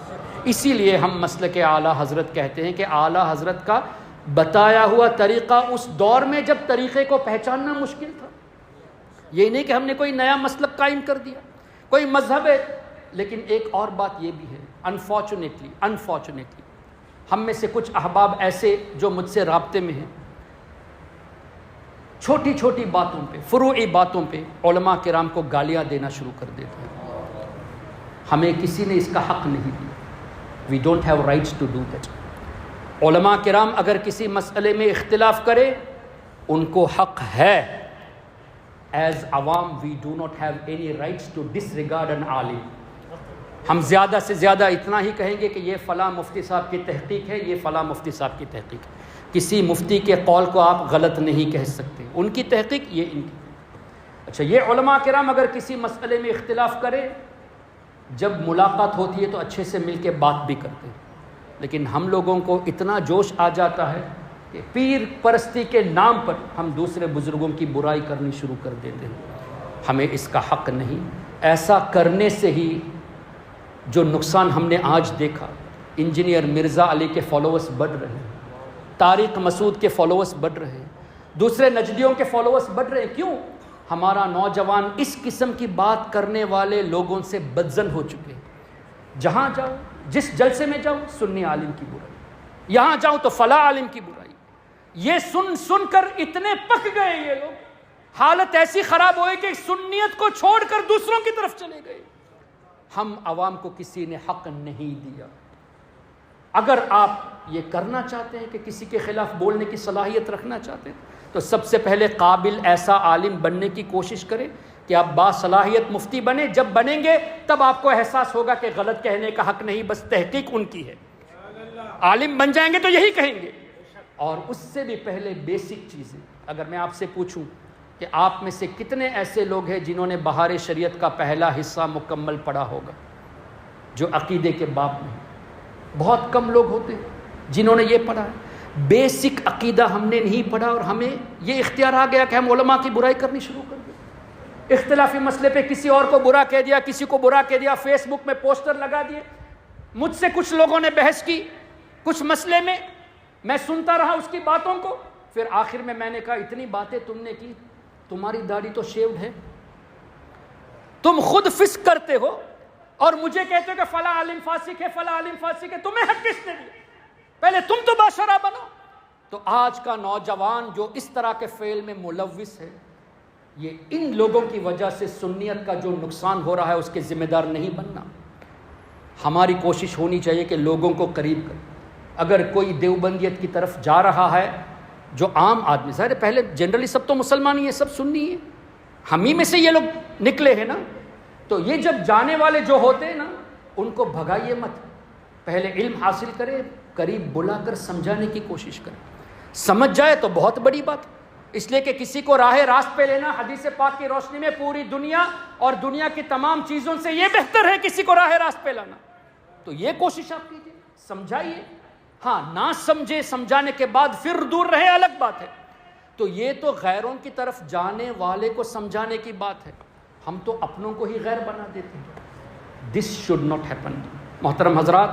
اسی لیے ہم مسلک اعلیٰ حضرت کہتے ہیں کہ اعلیٰ حضرت کا بتایا ہوا طریقہ اس دور میں جب طریقے کو پہچاننا مشکل تھا۔ یہ نہیں کہ ہم نے کوئی نیا مسلک قائم کر دیا، کوئی مذہب ہے، لیکن ایک اور بات یہ بھی ہے، انفارچونیٹلی ہم میں سے کچھ احباب ایسے جو مجھ سے رابطے میں ہیں، چھوٹی چھوٹی باتوں پہ، فروعی باتوں پہ علماء کرام کو گالیاں دینا شروع کر دیتے ہیں۔ ہمیں کسی نے اس کا حق نہیں دیا۔ We don't have rights to do that۔ علماء کرام اگر کسی مسئلے میں اختلاف کرے، ان کو حق ہے۔ As عوام we do not have any rights to disregard an عالم۔ ہم زیادہ سے زیادہ اتنا ہی کہیں گے کہ یہ فلاں مفتی صاحب کی تحقیق ہے، یہ فلاں مفتی صاحب کی تحقیق ہے۔ کسی مفتی کے قول کو آپ غلط نہیں کہہ سکتے، ان کی تحقیق یہ ان کی۔ اچھا، یہ علماء کرام اگر کسی مسئلے میں اختلاف کرے، جب ملاقات ہوتی ہے تو اچھے سے مل کے بات بھی کرتے ہیں، لیکن ہم لوگوں کو اتنا جوش آ جاتا ہے کہ پیر پرستی کے نام پر ہم دوسرے بزرگوں کی برائی کرنی شروع کر دیتے ہیں۔ ہمیں اس کا حق نہیں۔ ایسا کرنے سے ہی جو نقصان ہم نے آج دیکھا، انجینئر مرزا علی کے فالوورز بڑھ رہے ہیں، طارق مسعود کے فالوورز بڑھ رہے ہیں، دوسرے نجدیوں کے فالوورز بڑھ رہے ہیں۔ کیوں؟ ہمارا نوجوان اس قسم کی بات کرنے والے لوگوں سے بدظن ہو چکے ہیں. جہاں جاؤ، جس جلسے میں جاؤ، سنی عالم کی برائی، یہاں جاؤ تو فلاں عالم کی برائی. یہ سن سن کر اتنے پک گئے یہ لوگ، حالت ایسی خراب ہوئی کہ سنیت کو چھوڑ کر دوسروں کی طرف چلے گئے. ہم عوام کو کسی نے حق نہیں دیا. اگر آپ یہ کرنا چاہتے ہیں کہ کسی کے خلاف بولنے کی صلاحیت رکھنا چاہتے ہیں تو سب سے پہلے قابل ایسا عالم بننے کی کوشش کریں کہ آپ باصلاحیت مفتی بنیں. جب بنیں گے تب آپ کو احساس ہوگا کہ غلط کہنے کا حق نہیں، بس تحقیق ان کی ہے. عالم بن جائیں گے تو یہی کہیں گے. اور اس سے بھی پہلے بیسک چیزیں، اگر میں آپ سے پوچھوں کہ آپ میں سے کتنے ایسے لوگ ہیں جنہوں نے بہار شریعت کا پہلا حصہ مکمل پڑھا ہوگا جو عقیدے کے باب میں؟ بہت کم لوگ ہوتے ہیں جنہوں نے یہ پڑھا ہے. بیسک عقیدہ ہم نے نہیں پڑھا اور ہمیں یہ اختیار آ گیا کہ ہم علماء کی برائی کرنی شروع کر دیں. اختلافی مسئلے پہ کسی اور کو برا کہہ دیا، کسی کو برا کہہ دیا، فیس بک میں پوسٹر لگا دیے. مجھ سے کچھ لوگوں نے بحث کی کچھ مسئلے میں، میں سنتا رہا اس کی باتوں کو، پھر آخر میں نے کہا اتنی باتیں تم نے کی، تمہاری داڑھی تو شیوڈ ہے، تم خود فسق کرتے ہو اور مجھے کہتے ہو کہ فلاں عالم فاسق ہے، فلاں عالم فاسق ہے. تمہیں حق کس نے دیا؟ پہلے تم تو باشرہ بنو. تو آج کا نوجوان جو اس طرح کے فعل میں ملوث ہے، یہ ان لوگوں کی وجہ سے سنیت کا جو نقصان ہو رہا ہے اس کے ذمہ دار نہیں بننا. ہماری کوشش ہونی چاہیے کہ لوگوں کو قریب کریں. اگر کوئی دیوبندیت کی طرف جا رہا ہے جو عام آدمی، ظاہر ہے پہلے جنرلی سب تو مسلمان ہی ہیں، سب سنی ہیں، ہم ہی میں سے یہ لوگ نکلے ہیں نا. تو یہ جب جانے والے جو ہوتے ہیں نا ان کو بھگائیے مت، پہلے علم حاصل کرے، قریب بلا کر سمجھانے کی کوشش کرے. سمجھ جائے تو بہت بڑی بات، اس لیے کہ کسی کو راہ راست پہ لینا حدیث پاک کی روشنی میں پوری دنیا اور دنیا کی تمام چیزوں سے یہ بہتر ہے کسی کو راہ راست پہ لانا. تو یہ کوشش آپ کیجیے، سمجھائیے. ہاں نہ سمجھے، سمجھانے کے بعد پھر دور رہے الگ بات ہے. تو یہ تو غیروں کی طرف جانے والے کو سمجھانے کی بات ہے، ہم تو اپنوں کو ہی غیر بنا دیتے ہیں. This should not happen. محترم حضرات،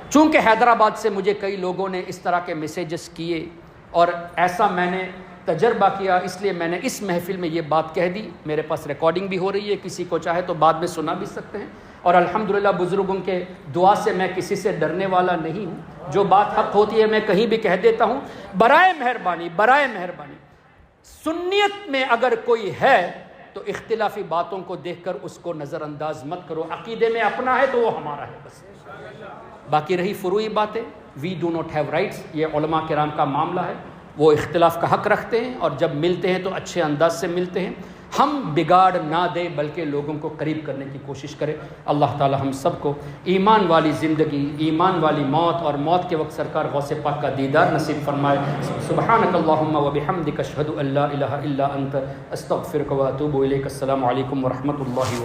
چونکہ حیدرآباد سے مجھے کئی لوگوں نے اس طرح کے میسیجز کیے اور ایسا میں نے تجربہ کیا، اس لیے میں نے اس محفل میں یہ بات کہہ دی. میرے پاس ریکارڈنگ بھی ہو رہی ہے، کسی کو چاہے تو بعد میں سنا بھی سکتے ہیں. اور الحمدللہ بزرگوں کے دعا سے میں کسی سے ڈرنے والا نہیں ہوں. جو بات حق ہوتی ہے میں کہیں بھی کہہ دیتا ہوں. برائے مہربانی سنیت میں اگر کوئی ہے تو اختلافی باتوں کو دیکھ کر اس کو نظر انداز مت کرو. عقیدے میں اپنا ہے تو وہ ہمارا ہے بس. باقی رہی فروعی باتیں، we do not have rights, یہ علماء کرام کا معاملہ ہے. وہ اختلاف کا حق رکھتے ہیں اور جب ملتے ہیں تو اچھے انداز سے ملتے ہیں. ہم بگاڑ نہ دیں بلکہ لوگوں کو قریب کرنے کی کوشش کریں. اللہ تعالی ہم سب کو ایمان والی زندگی، ایمان والی موت اور موت کے وقت سرکار غوث پاک کا دیدار نصیب فرمائے. سبحانک اللہم و بحمدک اشہد ان لا الہ الا انت استغفرک و اتوب الیک. السلام علیکم ورحمۃ اللہ.